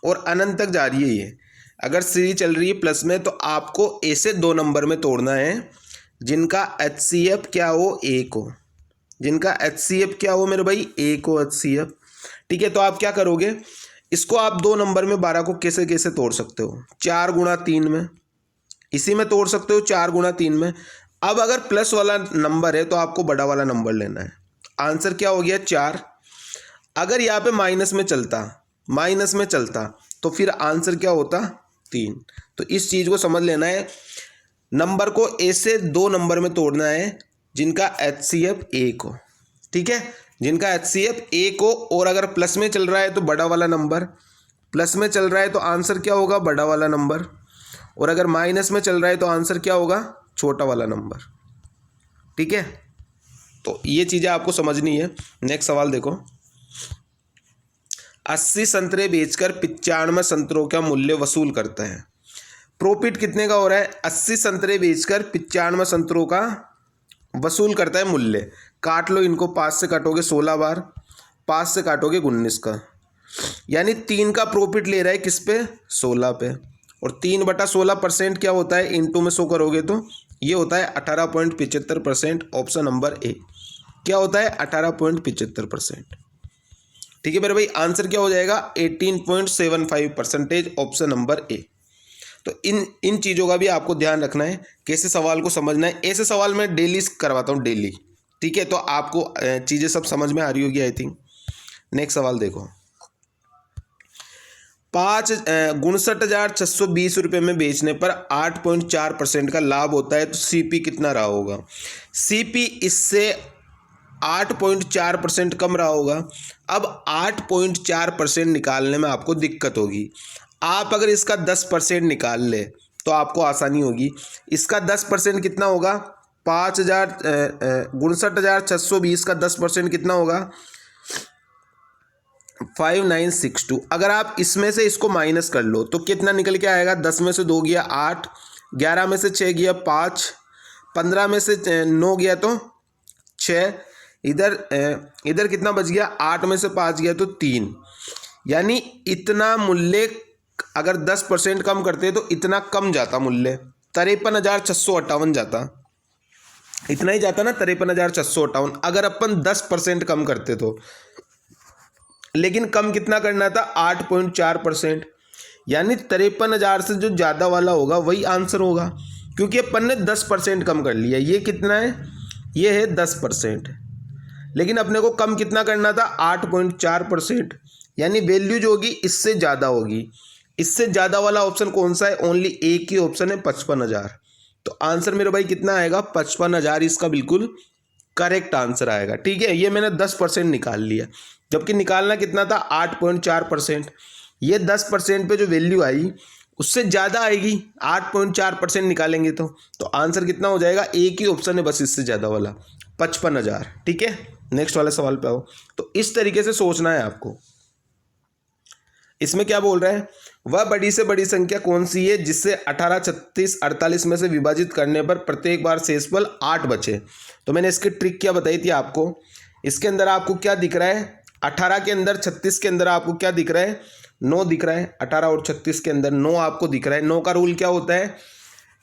और अनंत तक जा रही है ये, अगर सीरीज चल रही है प्लस में तो आपको ऐसे 2 नंबर में तोड़ना है जिनका HCF क्या हो, 1 हो, जिनका HCF क्या हो मेरे भाई, 1 हो HCF। ठीक है, तो आप क्या करोगे, इसको आप 2 नंबर में 12 को कैसे कैसे तोड़ सकते हो, 4 गुणा 3 में, इसी में तोड़ सकते हो 4 गुणा 3 में। अब अगर प्लस वाला नंबर है तो आपको बड़ा वाला नंबर लेना है, आंसर क्या हो गया 4। अगर यहाँ पे माइनस में चलता तो फिर आंसर क्या होता 3। तो इस चीज़ को समझ लेना है, नंबर को ऐसे 2 नंबर में तोड़ना है जिनका HCF 1 हो। ठीक है, जिनका HCF 1 हो, और अगर प्लस में चल रहा है तो बड़ा वाला नंबर, प्लस में चल रहा है तो आंसर क्या होगा, बड़ा वाला नंबर, और अगर माइनस में चल रहा है तो आंसर क्या होगा, छोटा वाला नंबर। ठीक है, तो ये चीज़ें आपको समझनी है। नेक्स्ट सवाल देखो, 80 संतरे बेचकर 95 संतरों का मूल्य वसूल करता है, प्रॉफिट कितने का हो रहा है, 80 संतरे बेचकर 95 संतरों का वसूल करता है मूल्य। काट लो इनको, 5 से काटोगे 16 बार, 5 से काटोगे 19 का, यानी 3 का प्रॉफिट ले रहा है किस पे, 16 पे, और 3/16% क्या होता है, इंटू में 100 करोगे तो ये होता है 18.75%, ऑप्शन नंबर ए। क्या होता है 18.75%। ठीक है मेरे भाई, आंसर क्या हो जाएगा 18.75%, ऑप्शन नंबर ए। तो इन चीज़ों का भी आपको ध्यान रखना है, कैसे सवाल को समझना है। ऐसे सवाल मैं डेली करवाता हूँ, डेली ठीक है, तो आपको चीज़ें सब समझ में आ रही होगी आई थिंक। नेक्स्ट सवाल देखो, 59,620 में बेचने पर 8.4% का लाभ होता है, तो सीपी कितना रहा होगा? सीपी इससे 8.4% कम रहा होगा। अब 8.4% निकालने में आपको दिक्कत होगी। आप अगर इसका 10% निकाल ले तो आपको आसानी होगी। इसका 10% कितना होगा? 59,620 का 10% कितना होगा? 5962। अगर आप इसमें से इसको माइनस कर लो तो कितना निकल के आएगा? 10 में से 2 गया 8, 11 में से 6 गया 5, 15 में से 9 गया तो 6, इधर कितना बच गया? 8 में से 5 गया तो 3। यानी इतना मूल्य अगर 10% कम करते तो इतना कम जाता मूल्य, 53,658 जाता। इतना ही जाता ना, 53,658, अगर अपन 10% कम करते तो। लेकिन कम कितना करना था? 8.4%। यानी 53,000 से जो ज़्यादा वाला होगा वही आंसर होगा, क्योंकि अपन ने 10% कम कर लिया। ये कितना है? ये है 10%, लेकिन अपने को कम कितना करना था? 8.4%। यानी वैल्यू जो होगी इससे ज़्यादा होगी। इससे ज़्यादा वाला ऑप्शन कौन सा है? ओनली एक ही ऑप्शन है, 55,000। तो आंसर मेरे भाई कितना आएगा? 55,000 इसका बिल्कुल करेक्ट आंसर आएगा। ठीक है, ये मैंने 10% निकाल लिया, जबकि निकालना कितना था? 8.4%। ये 10% पे जो वैल्यू आई उससे ज़्यादा आएगी, 8.4% निकालेंगे तो आंसर कितना हो जाएगा? एक ही ऑप्शन है बस इससे ज़्यादा वाला, 55,000। ठीक है, नेक्स्ट वाले सवाल पे आओ। तो इस तरीके से सोचना है आपको। इसमें क्या बोल रहा है? वह बड़ी से बड़ी संख्या कौन सी है जिससे 18, 36, 48 में से विभाजित करने पर प्रत्येक बार शेषफल 8 बचे? तो मैंने इसकी ट्रिक क्या बताई थी आपको। इसके अंदर आपको क्या दिख रहा है? 18 के अंदर 36 के अंदर आपको क्या दिख रहा है? 9 दिख रहा है। 18 और 36 के अंदर 9 आपको दिख रहा है। 9 का रूल क्या होता है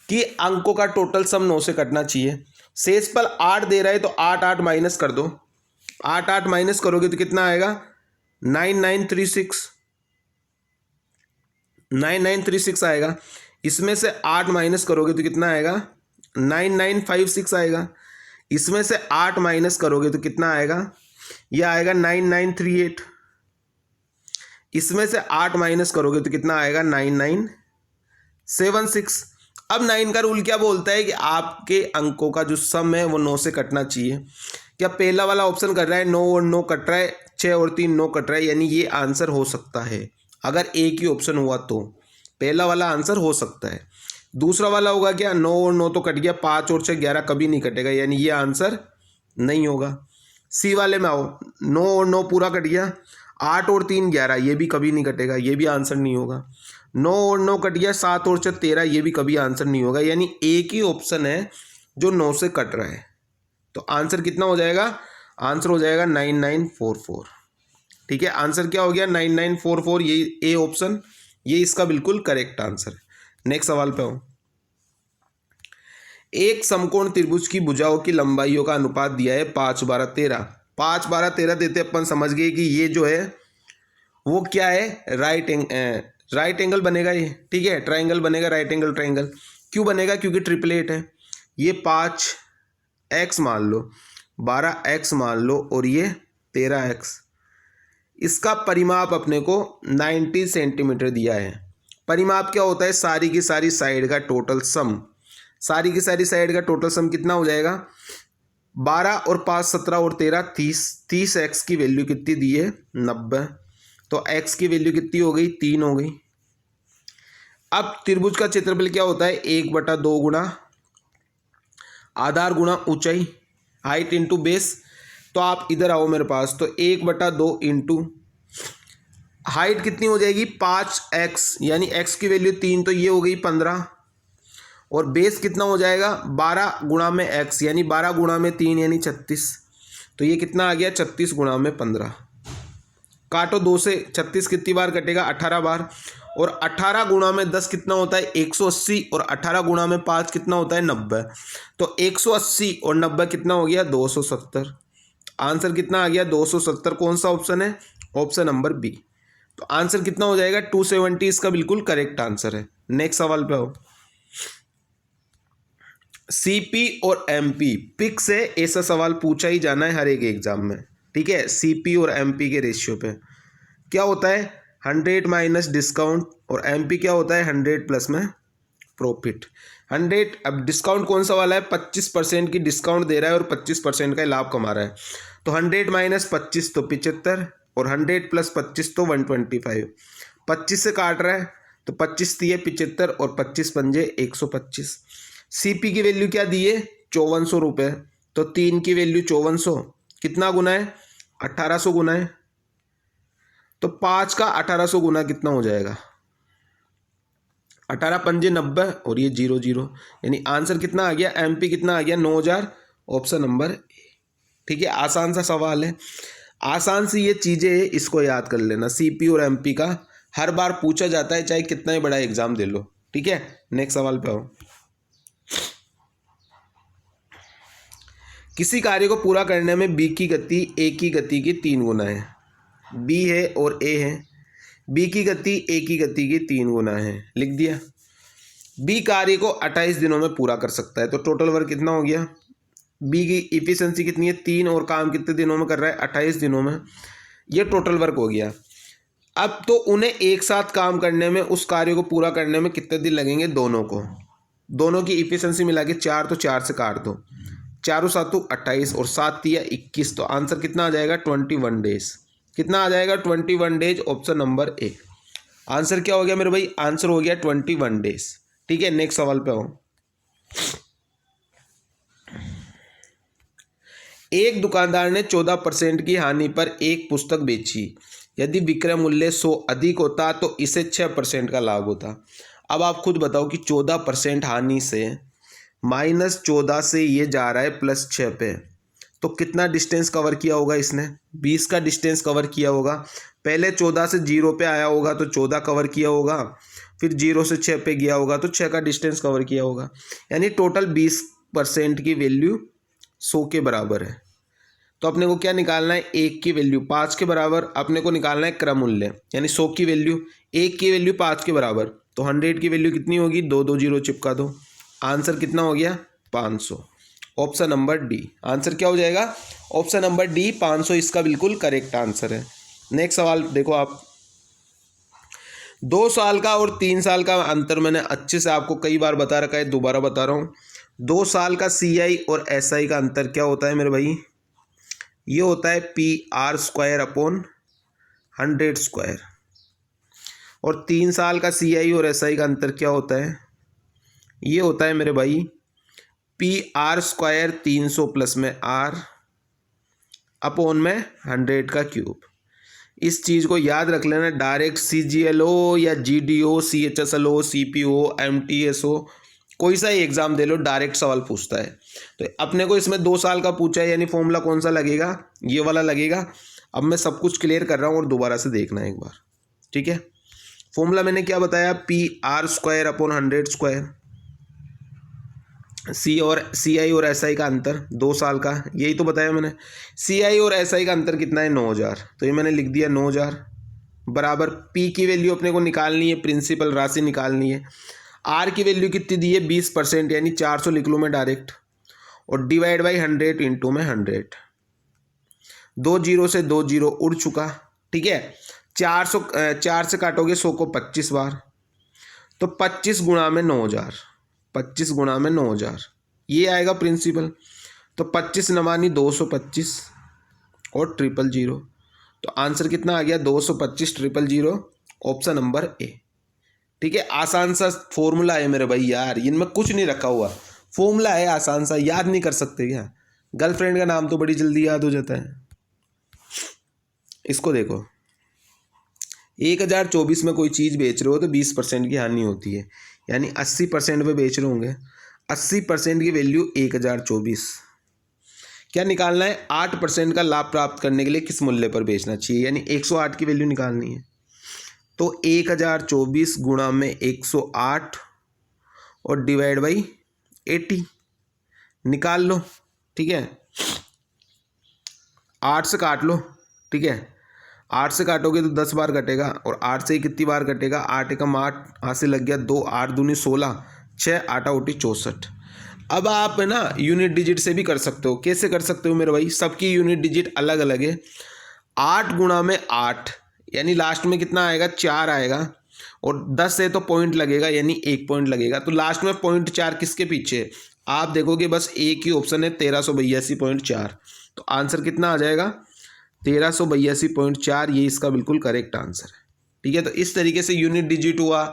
कि अंकों का टोटल सम 9 से कटना चाहिए। शेषफल 8 दे रहा है तो 8 8 माइनस कर दो। 8 8 माइनस करोगे तो कितना आएगा? 9936। 9936 आएगा। इसमें से 8 माइनस करोगे तो कितना आएगा? 9956 आएगा। इसमें से 8 माइनस करोगे तो कितना आएगा? ये आएगा 9938। इसमें से 8 माइनस करोगे तो कितना आएगा? 9976। अब 9 का रूल क्या बोलता है कि आपके अंकों का जो सम है वो 9 से कटना चाहिए। क्या पहला वाला ऑप्शन कर रहा है 9 और 9 कट रहा है, 6 और 3 9 कट रहा है, यानी ये आंसर हो सकता है। अगर एक ही ऑप्शन हुआ तो पहला वाला आंसर हो सकता है। दूसरा वाला होगा क्या? 9 और 9 तो कट गया, 5 और 6 11 कभी नहीं कटेगा, यानी ये आंसर नहीं होगा। सी वाले में आओ, 9 और 9 पूरा कट गया, 8 और 3 11, ये भी कभी नहीं कटेगा, ये भी आंसर नहीं होगा। 9 और 9 कट गया, 7 और 6 13, ये भी कभी आंसर नहीं होगा। यानी एक ही ऑप्शन है जो 9 से कट रहा है। तो आंसर कितना हो जाएगा? आंसर हो जाएगा 9944। ठीक है, आंसर क्या हो गया? 9944। ये ए ऑप्शन, ये इसका बिल्कुल करेक्ट आंसर। नेक्स्ट सवाल पे आओ। एक समकोण त्रिभुज की भुजाओं की लंबाइयों का अनुपात दिया है 5 12 13। 5 12 13 देते अपन समझ गए कि ये जो है वो क्या है? राइट एंगल बनेगा ये। ठीक है, ट्राइंगल बनेगा, राइट एंगल ट्राइंगल। क्यों बनेगा? क्योंकि ट्रिपलेट है। ये 5x मान लो, 12x मान लो और ये 13x। इसका परिमाप अपने को 90 सेंटीमीटर दिया है। परिमाप क्या होता है? सारी की सारी साइड का टोटल सम। सारी की सारी साइड का टोटल सम कितना हो जाएगा? 12 और 5 17 और 13 30। 30 एक्स की वैल्यू कितनी दी है? 90। तो एक्स की वैल्यू कितनी हो गई? 3 हो गई। अब त्रिभुज का क्षेत्रफल क्या होता है? 1/2 गुणा आधार गुणा ऊंचाई, हाइट इंटू बेस। तो आप इधर आओ मेरे पास, तो 1/2 इंटू हाइट कितनी हो जाएगी? 5x, यानी x की वैल्यू 3, तो ये हो गई 15। और बेस कितना हो जाएगा? 12 गुणा में x, यानी 12 गुणा में 3 यानी 36। तो ये कितना आ गया? 36 गुणा में 15। काटो 2 से, 36 कितनी बार कटेगा? 18 बार। और 18 गुणा में 10 कितना होता है? 180। और 18 गुणा में 5 कितना होता है? 90। तो 180 और 90 कितना हो गया? 270। आंसर कितना आ गया? 270। कौन सा ऑप्शन है? Option number B. तो आंसर कितना हो जाएगा? 270 इसका बिल्कुल करेक्ट आंसर है। नेक्स्ट सवाल पे आओ। सीपी और एमपी पिक से ऐसा सवाल पूछा ही जाना है हर एक एग्जाम में, ठीक है। सीपी और एमपी के रेशियो पे क्या होता है 100 माइनस डिस्काउंट, और एमपी क्या होता है 100 प्लस में प्रॉफिट। 100, अब डिस्काउंट कौन सा वाला है, 25% की डिस्काउंट दे रहा है और 25% का लाभ कमा रहा है। तो 100 माइनस 25 तो 75, और 100 प्लस 25 तो 125। 25 से काट रहा है तो 25 दिए 75 और 25 पंजे 125। सीपी की वैल्यू क्या दी है 5400 रुपये, तो 3 की वैल्यू 5400 कितना गुना है 1800 गुना है, तो 5 का 1800 गुना कितना हो जाएगा 18 पंजे 90 और ये 00, यानी आंसर कितना आ गया एमपी कितना आ गया 9000, ऑप्शन नंबर ए। ठीक है, आसान सा सवाल है, आसान सी ये चीज़ें इसको याद कर लेना। सीपी और एमपी का हर बार पूछा जाता है चाहे कितना ही बड़ा एग्जाम दे लो। ठीक है, नेक्स्ट सवाल पे आओ। किसी कार्य को पूरा करने में बी की गति ए की गति की 3 गुना है। बी है और ए है, बी की गति ए की गति की 3 गुना है, लिख दिया। बी कार्य को 28 दिनों में पूरा कर सकता है, तो टोटल वर्क कितना हो गया, बी की इफिशिएंसी कितनी है 3 और काम कितने दिनों में कर रहा है 28 दिनों में, ये टोटल वर्क हो गया। अब तो उन्हें एक साथ काम करने में, उस कार्य को पूरा करने में कितने दिन लगेंगे, दोनों को, दोनों की इफिशिएंसी मिला के 4, तो 4 से काट दो, 4 7 28 और 7 दिया 21, तो आंसर कितना आ जाएगा 21 डेज। कितना आ जाएगा 21 days, option number A. Answer क्या हो गया मेरे भाई, आंसर हो गया 21 डेज। ठीक है, नेक्स्ट सवाल पे आओ। एक दुकानदार ने 14% की हानि पर एक पुस्तक बेची। यदि विक्रय मूल्य 100 अधिक होता तो इसे 6% का लाभ होता। अब आप खुद बताओ कि 14% हानि से -14 से ये जा रहा है +6 पे, तो कितना डिस्टेंस कवर किया होगा इसने, 20 का डिस्टेंस कवर किया होगा। पहले 14 से 0 पे आया होगा तो 14 कवर किया होगा, फिर 0 से 6 पे गया होगा तो 6 का डिस्टेंस कवर किया होगा, यानी टोटल 20% की वैल्यू 100 के बराबर है। तो अपने को क्या निकालना है, 1 की वैल्यू 5 के बराबर अपने को निकालना है क्रम मूल्य, यानी 100 की वैल्यू 1 की वैल्यू 5 के बराबर, तो 100 की वैल्यू कितनी होगी, 2 2 0 चिपका दो, आंसर कितना हो गया 500, ऑप्शन नंबर डी। आंसर क्या हो जाएगा, ऑप्शन नंबर डी 500 इसका बिल्कुल करेक्ट आंसर है। नेक्स्ट सवाल देखो आप। 2 साल का और 3 साल का अंतर मैंने अच्छे से आपको कई बार बता रखा है, दोबारा बता रहा हूँ। 2 साल का CI और SI का अंतर क्या होता है मेरे भाई, ये होता है PR²/100²। और 3 साल का CI और SI का अंतर क्या होता है, ये होता है मेरे भाई PR² 300 प्लस में R अपॉन में 100^3। इस चीज़ को याद रख लेना, डायरेक्ट CGLO या GDO CHSLO CPO MTSO कोई सा ही एग्जाम दे लो डायरेक्ट सवाल पूछता है। तो अपने को इसमें 2 साल का पूछा है, यानी फॉर्मूला कौन सा लगेगा, ये वाला लगेगा। अब मैं सब कुछ क्लियर कर रहा हूँ और दोबारा से देखना है एक बार। ठीक है, फॉर्मूला मैंने क्या बताया, PR²/100²। CI और SI का अंतर 2 साल का, यही तो बताया मैंने। CI और SI का अंतर कितना है 9000, तो ये मैंने लिख दिया 9000 बराबर P की वैल्यू अपने को निकालनी है, प्रिंसिपल राशि निकालनी है। R की वैल्यू कितनी दी है 20%, यानी 400 लिख लूँ मैं डायरेक्ट, और डिवाइड बाई 100 इंटू में 100। 2 0 से 2 0 उड़ चुका। ठीक है, 4 से काटोगे 100 को 25 बार, तो 25 गुणा में 9000, 25 गुणा में 9000 ये आएगा प्रिंसिपल। तो 25 नवानी 225 और 000, तो आंसर कितना आ गया 225 000, ऑप्शन नंबर ए। ठीक है, आसान सा फॉर्मूला है मेरे भाई यार, इनमें कुछ नहीं रखा हुआ, फॉर्मूला है आसान सा, याद नहीं कर सकते क्या, गर्लफ्रेंड का नाम तो बड़ी जल्दी याद हो जाता है। इसको देखो, 1024 में कोई चीज़ बेच रहे हो तो 20% की हानि होती है, यानी 80% पे बेच रहे होंगे, 80% की वैल्यू 1024। क्या निकालना है, 8% का लाभ प्राप्त करने के लिए किस मूल्य पर बेचना चाहिए, यानी 108 की वैल्यू निकालनी है। तो 1024 गुणा में 108 और डिवाइड बाई 80 निकाल लो। ठीक है, 8 से काट लो। ठीक है, 8 से काटोगे तो 10 बार कटेगा, और 8 से ही कितनी बार कटेगा, 8 एकम 8, हाथ से लग गया 2, 8 दूनी 16, 6 8 8 64। अब आप है ना यूनिट डिजिट से भी कर सकते हो। कैसे कर सकते हो मेरे भाई, सबकी यूनिट डिजिट अलग अलग है। 8 गुणा में 8 यानी लास्ट में कितना आएगा, 4 आएगा, और 10 है तो पॉइंट लगेगा यानी 1 पॉइंट लगेगा। तो लास्ट में 0.4 किसके पीछे है, आप देखोगे बस एक ही ऑप्शन है 1382.4। तो आंसर कितना आ जाएगा, 1382.4, ये इसका बिल्कुल करेक्ट आंसर है। ठीक है, तो इस तरीके से यूनिट डिजिट हुआ,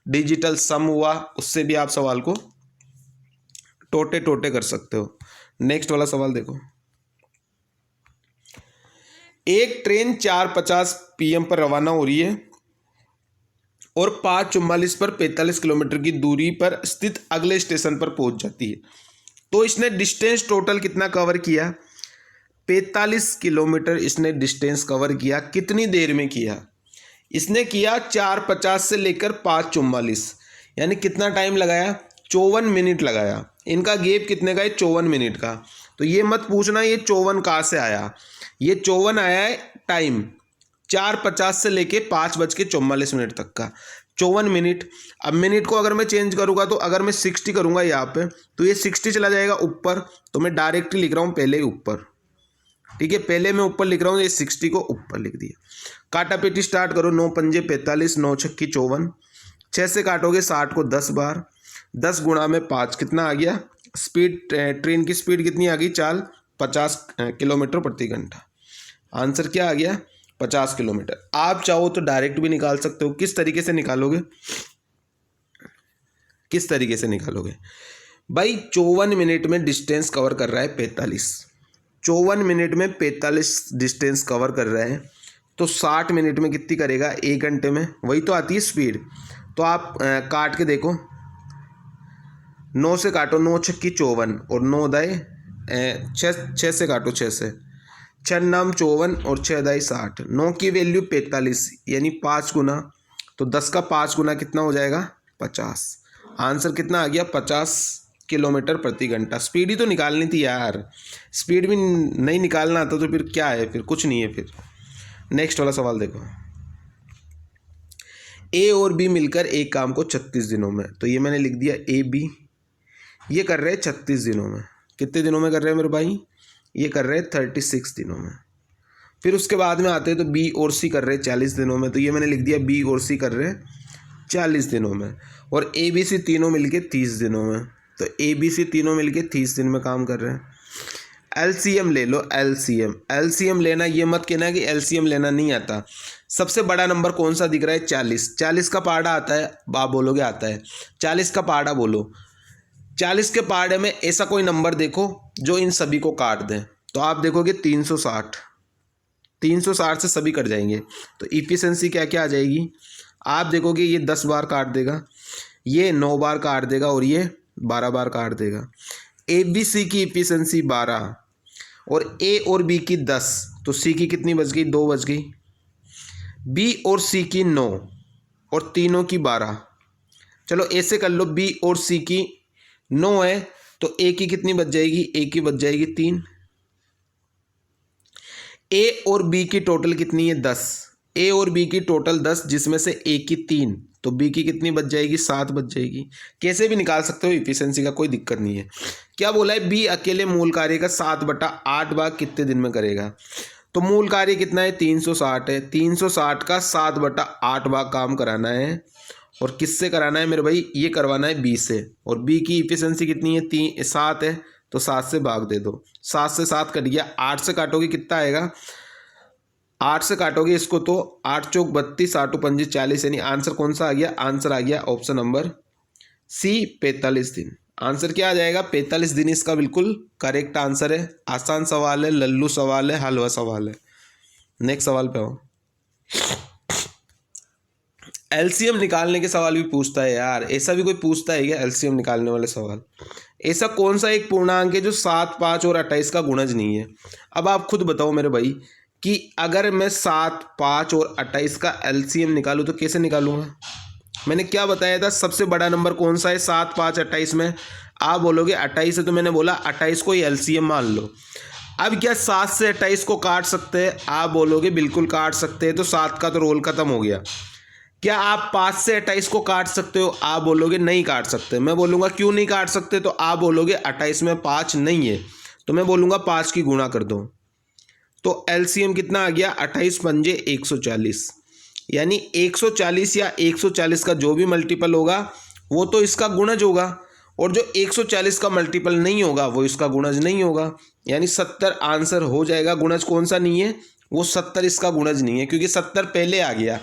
डिजिटल सम हुआ, उससे भी आप सवाल को टोटे टोटे कर सकते हो। नेक्स्ट वाला सवाल देखो, एक ट्रेन 4:50 PM पर रवाना हो रही है और 5:44 पर 45 किलोमीटर की दूरी पर स्थित अगले स्टेशन पर पहुंच जाती है। तो इसने डिस्टेंस टोटल कितना कवर किया, 45 किलोमीटर इसने डिस्टेंस कवर किया। कितनी देर में किया, इसने किया 4:50 से लेकर 5:44, यानी कितना टाइम लगाया, 54 मिनट लगाया। इनका गैप कितने का है, 54 मिनट का। तो ये मत पूछना ये 54 कहाँ से आया, ये 54 आया है टाइम 4:50 से लेके 5:44 तक का 54 मिनट। अब मिनट को अगर मैं चेंज करूँगा तो अगर मैं 60 करूँगा यहाँ पे तो ये 60 चला जाएगा ऊपर, तो मैं डायरेक्ट लिख रहा हूँ पहले ही ऊपर। ठीक है, पहले मैं ऊपर लिख रहा हूँ, ये 60 को ऊपर लिख दिया। काटा पेटी स्टार्ट करो, 9 पंजे 45, 9 छक्की 54, 6 से काटोगे 60 को 10 बार, 10 गुणा में 5 कितना आ गया, स्पीड ट्रेन की स्पीड कितनी आ गई, चाल 50 किलोमीटर प्रति घंटा। आंसर क्या आ गया, 50 किलोमीटर। आप चाहो तो डायरेक्ट भी निकाल सकते हो। किस तरीके से निकालोगे, किस तरीके से निकालोगे भाई, 54 मिनट में डिस्टेंस कवर कर रहा है 45, 54 मिनट में 45 डिस्टेंस कवर कर रहा है, तो 60 मिनट में कितनी करेगा, 1 घंटे में, वही तो आती है स्पीड। तो आप काट के देखो, 9 से काटो, 9 छक्की 54 और 9 दाए 6 से काटो, 6 से 6 नाम 54 और 6 दाई 60, 9 की वैल्यू 45 यानी 5 गुना, तो 10 का 5 गुना कितना हो जाएगा, 50। आंसर कितना आ गया, 50 किलोमीटर प्रति घंटा। स्पीड ही तो निकालनी थी यार, स्पीड भी नहीं निकालना आता तो फिर क्या है, फिर कुछ नहीं है। फिर नेक्स्ट वाला सवाल देखो, ए और बी मिलकर एक काम को 36 दिनों में, तो ये मैंने लिख दिया ए बी, ये कर रहे हैं 36 दिनों में। कितने दिनों में कर रहे हैं मेरे भाई, ये कर रहे हैं 36 दिनों में। फिर उसके बाद में आते हैं तो बी और सी कर रहे हैं 40 दिनों में, तो ये मैंने लिख दिया बी और सी कर रहे हैं 40 दिनों में। और ए बी सी तीनों मिलके 30 दिनों में, तो ए बी सी तीनों मिलके 30 दिन में काम कर रहे हैं। एलसीएम ले लो, एलसीएम, एलसीएम लेना, ये मत कहना कि एलसीएम लेना नहीं आता। सबसे बड़ा नंबर कौन सा दिख रहा है, 40, 40 का पहाड़ा आता है, आप बोलोगे आता है, 40 का पहाड़ा बोलो, 40 के पहाड़े में ऐसा कोई नंबर देखो जो इन सभी को काट दें, तो आप देखोगे 360, 360 से सभी कट जाएंगे। तो इफिशिएंसी क्या क्या आ जाएगी, आप देखोगे ये 10 बार काट देगा, ये 9 बार काट देगा और ये 12 बार काट देगा। ए बी सी की इफिशिएंसी 12 और ए और बी की 10, तो सी की कितनी बच गई, 2 बच गई। बी और सी की 9 और तीनों की 12। चलो ऐसे कर लो, बी और सी की 9 है तो ए की कितनी बच जाएगी, ए की बच जाएगी 3। ए और बी की टोटल कितनी है, 10, ए और बी की टोटल 10 जिसमें से ए की 3, तो बी की कितनी बच जाएगी, 7 बच जाएगी। कैसे भी निकाल सकते हो इफिशिएंसी का, कोई दिक्कत नहीं है। क्या बोला है, बी अकेले मूल कार्य का 7/8 भाग कितने दिन में करेगा, तो मूल कार्य कितना है, 360 है, 360 का 7/8 भाग काम कराना है। और किससे कराना है मेरे भाई, ये करवाना है बी से, और बी की इफिशिएंसी कितनी है, 7 है, तो 7 से भाग दे दो, 7 से 7 कट गया, 8 से काटोगे कितना आएगा, 8 से काटोगे इसको तो 8 चौक 32, 8 पंजे 40, यानी आंसर कौन सा आ गया, आंसर आ गया ऑप्शन नंबर सी, 45 दिन। आंसर क्या आ जाएगा, 45 दिन इसका बिल्कुल करेक्ट आंसर है। आसान सवाल है, लल्लू सवाल है, हलवा सवाल है। नेक्स्ट सवाल पे आओ। एलसीएम निकालने के सवाल भी पूछता है यार, ऐसा भी कोई पूछता है क्या एलसीएम निकालने वाले सवाल। ऐसा कौन सा एक पूर्णांक है जो 7, 5 और 28 का गुणज नहीं है। अब आप खुद बताओ मेरे भाई कि अगर मैं 7, 5 और 28 का एलसीएम निकालूं तो कैसे निकालूंगा। मैंने क्या बताया था, सबसे बड़ा नंबर कौन सा है, 7, 5, 28 में। आप बोलोगे 28 है, तो मैंने बोला 28 को ही एलसीएम मान लो। अब क्या 7 से 28 को काट सकते हैं, आप बोलोगे बिल्कुल काट सकते हैं, तो 7 का तो रोल खत्म हो गया। क्या आप 5 से 28 को काट सकते हो? आप बोलोगे नहीं काट सकते। मैं बोलूँगा क्यों नहीं काट सकते? तो आप बोलोगे 28 में 5 नहीं है, तो मैं बोलूँगा 5 की गुणा कर दो। तो एलसीएम कितना आ गया? 28 पंजे 140, यानी 140 या 140 का जो भी मल्टीपल होगा वो तो इसका गुणज होगा, और जो 140 का मल्टीपल नहीं होगा वो इसका गुणज नहीं होगा, यानी 70 आंसर हो जाएगा। गुणज कौन सा नहीं है? वो 70 इसका गुणज नहीं है, क्योंकि 70 पहले आ गया।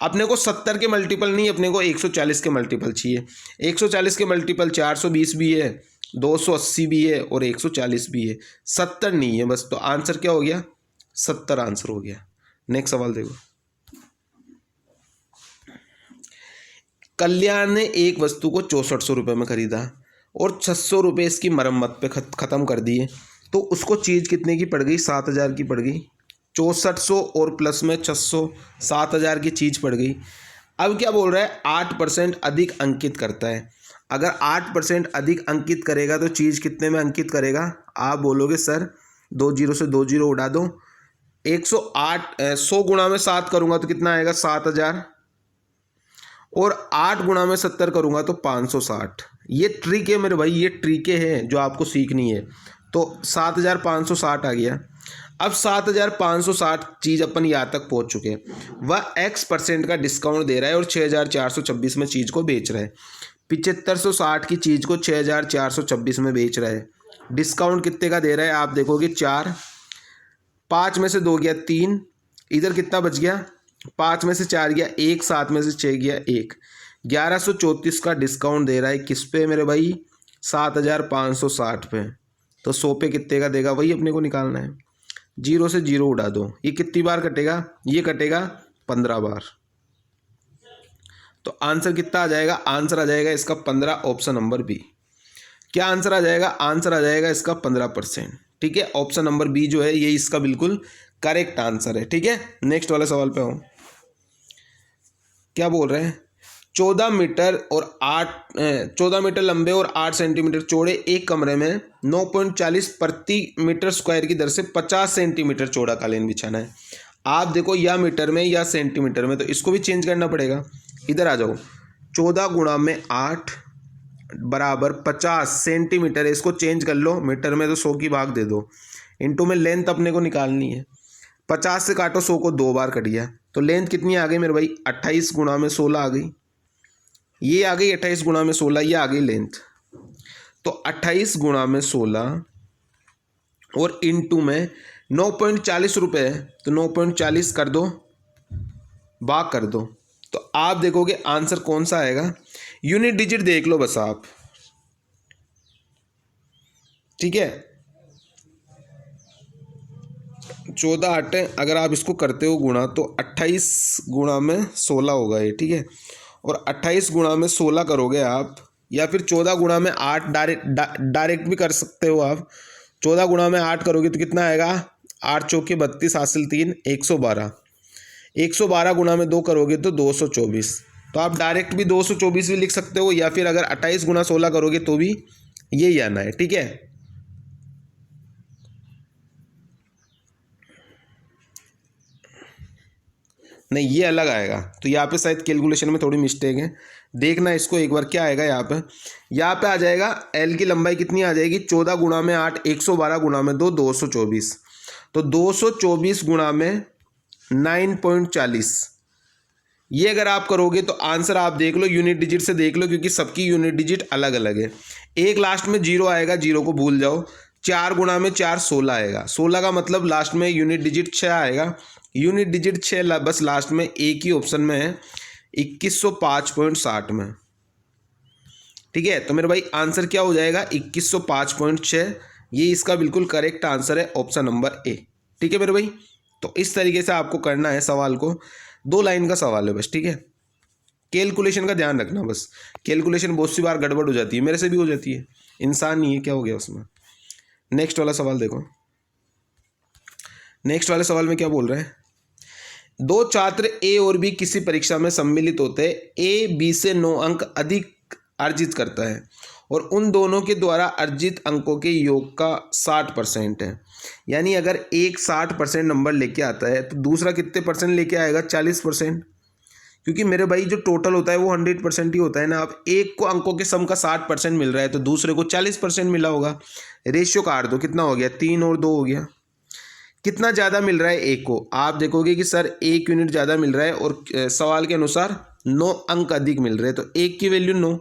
अपने को 70 के मल्टीपल नहीं, अपने को 140 के मल्टीपल चाहिए। 140 के मल्टीपल 420 भी है, 280 भी है और 140 भी है, 70 नहीं है बस। तो आंसर क्या हो गया? 70 आंसर हो गया। नेक्स्ट सवाल देखो। कल्याण ने एक वस्तु को 6400 रुपये में खरीदा और 600 रुपये इसकी मरम्मत पे ख़त्म कर दिए, तो उसको चीज़ कितने की पड़ गई? 7000 की पड़ गई। 6400 और प्लस में 600, 7000 की चीज़ पड़ गई। अब क्या बोल रहा है? 8% अधिक अंकित करता है। अगर 8% अधिक अंकित करेगा तो चीज़ कितने में अंकित करेगा? आप बोलोगे सर 2 जीरो से 2 जीरो उड़ा दो, 108 100 गुणा में 7 करूँगा तो कितना आएगा? 7000, और 8 गुणा में 70 करूँगा तो 560। ये ट्रिक है मेरे भाई, ये ट्रिकें हैं जो आपको सीखनी है। तो 7560 आ गया। अब 7560 चीज़ अपन यहाँ तक पहुँच चुके हैं। वह X% का डिस्काउंट दे रहा है और 6426 में चीज़ को बेच रहा है। 7560 की चीज़ को 6426 में बेच रहा है। डिस्काउंट कितने का दे रहा है? आप देखोगे 4, 5 में से 2 गया 3, इधर कितना बच गया? 5 में से 4 गया 1, 7 में से 6 गया 1। 1134 का डिस्काउंट दे रहा है किस पे मेरे भाई? 7560 पे। तो 100 पे कितने का देगा? वही अपने को निकालना है। 0 से 0 उड़ा दो। ये कितनी बार कटेगा? ये कटेगा 15 बार। तो आंसर कितना आ जाएगा? आंसर आ जाएगा इसका 15, ऑप्शन नंबर बी। क्या आंसर आ जाएगा? आंसर आ जाएगा इसका 15%। ठीक है, ऑप्शन नंबर बी जो है ये इसका बिल्कुल करेक्ट आंसर है। ठीक है, नेक्स्ट वाले सवाल पे आऊँ। क्या बोल रहे हैं? 14 मीटर लंबे और 8 सेंटीमीटर चौड़े एक कमरे में 9.40 प्रति मीटर स्क्वायर की दर से 50 सेंटीमीटर चौड़ा कालीन बिछाना है। आप देखो या मीटर में या सेंटीमीटर में, तो इसको भी चेंज करना पड़ेगा। इधर आ जाओ। 14 गुणा में 8 बराबर 50 सेंटीमीटर है, इसको चेंज कर लो। मीटर में तो 100 की भाग दे दो, इंटू में लेंथ अपने को निकालनी है। 50 से काटो 100 को 2 बार कट गया, तो लेंथ कितनी आ गई मेरे भाई? 28 गुणा में 16 आ गई। ये आ गई 28 गुणा में 16, ये आ गई लेंथ। तो 28 गुणा में 16 और इंटू में 9.40 रुपये है, तो 9.40 कर दो, भाग कर दो। तो आप देखोगे आंसर कौन सा आएगा? यूनिट डिजिट देख लो बस आप। ठीक है, 14 8 अगर आप इसको करते हो गुणा तो 28 गुणा में 16 होगा ये। ठीक है, और 28 गुणा में 16 करोगे आप, या फिर 14 गुणा में 8 डायरेक्ट भी कर सकते हो आप। 14 गुणा में 8 करोगे तो कितना आएगा? 8 चौके 32 हासिल 3 112। 112 गुणा में 2 करोगे तो 224। तो आप डायरेक्ट भी 224 भी लिख सकते हो, या फिर अगर 28 गुणा 16 करोगे तो भी यही आना है। ठीक है, नहीं ये अलग आएगा, तो यहाँ पे शायद कैलकुलेशन में थोड़ी मिस्टेक है। देखना इसको एक बार क्या आएगा। यहाँ पे आ जाएगा एल की लंबाई कितनी आ जाएगी? 14 गुणा में 8 112 गुणा में 2 224। तो 224 गुणा में 9.40, ये अगर आप करोगे तो आंसर आप देख लो, यूनिट डिजिट से देख लो, क्योंकि सबकी यूनिट डिजिट अलग अलग है। एक लास्ट में 0 आएगा, 0 को भूल जाओ। 4 गुणा में 4 16 आएगा। 16 का मतलब लास्ट में यूनिट डिजिट 6 आएगा। यूनिट डिजिट 6 बस लास्ट में एक ही ऑप्शन में है, 2105.60 में। ठीक है, तो मेरे भाई आंसर क्या हो जाएगा? 2105.6। ये इसका बिल्कुल करेक्ट आंसर है, ऑप्शन नंबर ए। ठीक है मेरे भाई, तो इस तरीके से आपको करना है सवाल को। 2 लाइन का सवाल है बस। ठीक है, कैलकुलेशन का ध्यान रखना बस। कैलकुलेशन बहुत सी बार गड़बड़ हो जाती है, मेरे से भी हो जाती है, इंसान नहीं है, क्या हो गया उसमें। नेक्स्ट वाला सवाल देखो। नेक्स्ट वाले सवाल में क्या बोल रहे हैं? 2 छात्र ए और बी किसी परीक्षा में सम्मिलित होते हैं। ए बी से 9 अंक अधिक अर्जित करता है और उन दोनों के द्वारा अर्जित अंकों के योग का 60% है। यानी अगर एक 60% नंबर लेके आता है तो दूसरा कितने परसेंट लेके आएगा? 40%। क्योंकि मेरे भाई जो टोटल होता है वो 100% ही होता है ना। अब एक को अंकों के सम का 60% मिल रहा है तो दूसरे को 40% मिला होगा। रेशियो काट दो, कितना हो गया, 3 और 2 हो गया। कितना ज़्यादा मिल रहा है एक को, आप देखोगे कि सर 1 यूनिट ज़्यादा मिल रहा है और सवाल के अनुसार 9 अंक अधिक मिल रहे हैं, तो 1 की वैल्यू 9,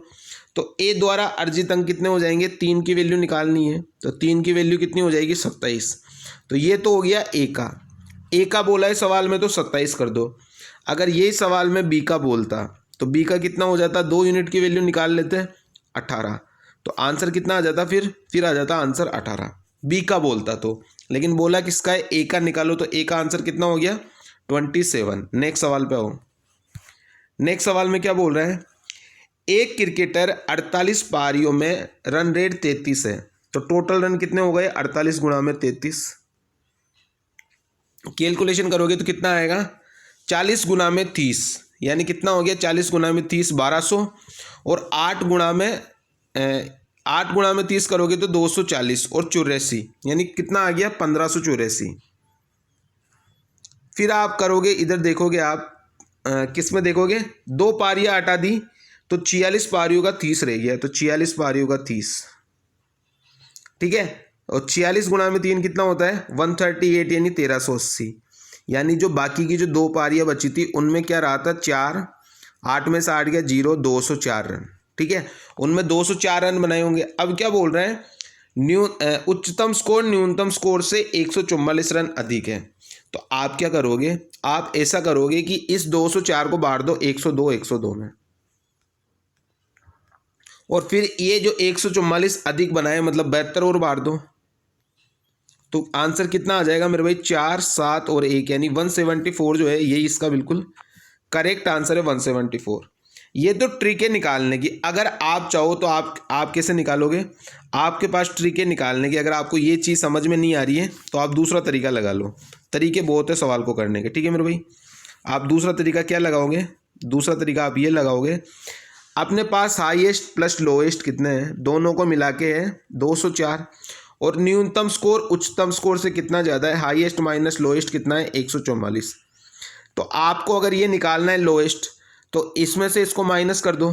तो ए द्वारा अर्जित अंक कितने हो जाएंगे, 3 की वैल्यू निकालनी है, तो 3 की वैल्यू कितनी हो जाएगी, 27। तो ये तो हो गया ए का बोला है सवाल में तो 27 कर दो। अगर यही सवाल में बी का बोलता तो बी का कितना हो जाता, 2 यूनिट की वैल्यू निकाल लेते, 18। तो आंसर कितना आ जाता, फिर आ जाता आंसर 18 बी का बोलता तो। लेकिन बोला किसका है, ए का निकालो, तो ए का आंसर कितना हो गया, 27। नेक्स्ट सवाल पे आओ। नेक्स्ट सवाल में क्या बोल रहा है, एक क्रिकेटर 48 पारियों में रन रेट 33 है, तो टोटल रन कितने हो गए, 48 गुणा में 33। कैलकुलेशन करोगे तो कितना आएगा, 40 गुना में 30, यानी कितना हो गया, 40 गुना में 30 1200, और 8 गुणा में 30 करोगे तो 240 और 84, यानी कितना आ गया, 1584। फिर आप करोगे, इधर देखोगे आप किस में देखोगे, 2 पारियां हटा दी तो 46 पारियों का 30 रह गया, तो 46 पारियों का 30, ठीक है। और 46 गुणा में 3 कितना होता है, 138, यानी 1380। यानी जो बाकी की जो 2 पारियां बची थी उनमें क्या रहा था, 4, 8 में से 8 गया 0, 204 रन, ठीक है। उनमें 204 रन बनाए होंगे। अब क्या बोल रहे हैं, उच्चतम स्कोर न्यूनतम स्कोर से 144 रन अधिक है। तो आप क्या करोगे, आप ऐसा करोगे कि इस 204 को बांट दो 102 में, और फिर ये जो 144 अधिक बनाए मतलब 72 और बांट दो, तो आंसर कितना आ जाएगा मेरे भाई, 4, 7 और 1, यानी 174 जो है यही इसका बिल्कुल करेक्ट आंसर है, 174। ये तो ट्रिक है निकालने की। अगर आप चाहो तो आप कैसे निकालोगे, आपके पास ट्रिक है निकालने की। अगर आपको ये चीज़ समझ में नहीं आ रही है तो आप दूसरा तरीका लगा लो। तरीके बहुत है सवाल को करने के, ठीक है मेरे भाई। आप दूसरा तरीका क्या लगाओगे, दूसरा तरीका आप ये लगाओगे, अपने पास हाईएस्ट प्लस लोएस्ट कितने हैं, दोनों को मिला के है 204, और न्यूनतम स्कोर उच्चतम स्कोर से कितना ज़्यादा है, हाईएस्ट माइनस लोएस्ट कितना है, 144। तो आपको अगर ये निकालना है लोएस्ट, तो इसमें से इसको माइनस कर दो,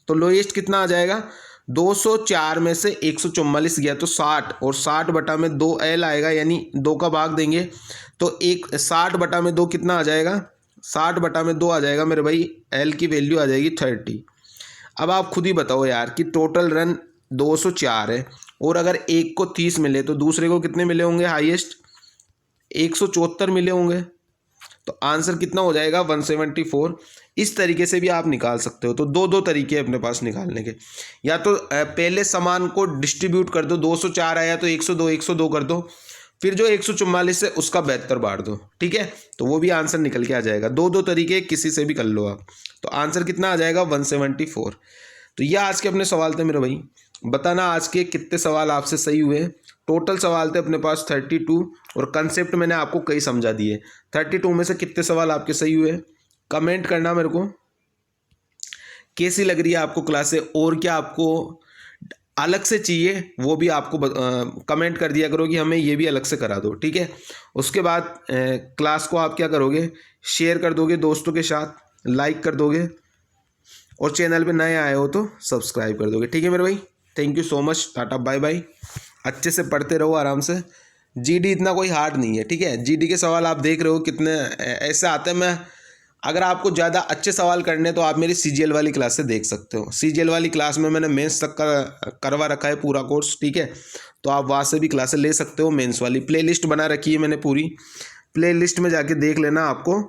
तो लोएस्ट कितना आ जाएगा, 204 में से 144 गया तो 60, और 60 बटा में 2 एल आएगा, यानी 2 का भाग देंगे तो 60 बटा में 2 कितना आ जाएगा, 60 बटा में 2 आ जाएगा मेरे भाई, एल की वैल्यू आ जाएगी 30। अब आप खुद ही बताओ यार कि टोटल रन 204 है, और अगर एक को 30 मिले तो दूसरे को कितने मिले होंगे, हाईएस्ट 174 मिले होंगे, तो आंसर कितना हो जाएगा, 174। इस तरीके से भी आप निकाल सकते हो। तो दो तरीके हैं अपने पास निकालने के, या तो पहले समान को डिस्ट्रीब्यूट कर दो, 204 आया तो 102 कर दो, फिर जो 144 है उसका 72 बांट दो, ठीक है, तो वो भी आंसर निकल के आ जाएगा। दो तरीके किसी से भी कर लो आप, तो आंसर कितना आ जाएगा, 174। तो ये आज के अपने सवाल थे मेरे भाई। बताना आज के कितने सवाल आपसे सही हुए। टोटल सवाल थे अपने पास 32, और कंसेप्ट मैंने आपको कई समझा दिए। 32 में से कितने सवाल आपके सही हुए, कमेंट करना मेरे को। कैसी लग रही है आपको क्लासें, और क्या आपको अलग से चाहिए वो भी आपको कमेंट कर दिया करो कि हमें ये भी अलग से करा दो, ठीक है। उसके बाद क्लास को आप क्या करोगे, शेयर कर दोगे दोस्तों के साथ, लाइक कर दोगे, और चैनल पे नए आए हो तो सब्सक्राइब कर दोगे, ठीक है मेरे भाई। Thank you so much, ta-ta bye bye. अच्छे से पढ़ते रहो आराम से। जीडी इतना कोई हार्ड नहीं है, ठीक है। जीडी के सवाल आप देख रहे हो कितने ऐसे आते हैं। मैं अगर आपको ज़्यादा अच्छे सवाल करने तो आप मेरी सीजीएल वाली क्लास से देख सकते हो। सीजीएल वाली क्लास में मैंने मेंस तक का करवा रखा है पूरा कोर्स, ठीक है, तो आप वहाँ से भी क्लासेस ले सकते हो। मेंस वाली प्लेलिस्ट बना रखी है मैंने, पूरी प्लेलिस्ट में जाके देख लेना, आपको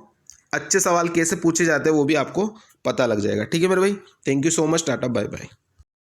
अच्छे सवाल कैसे पूछे जाते हैं वो भी आपको पता लग जाएगा, ठीक है मेरे भाई। Thank you so much, ta-ta bye bye.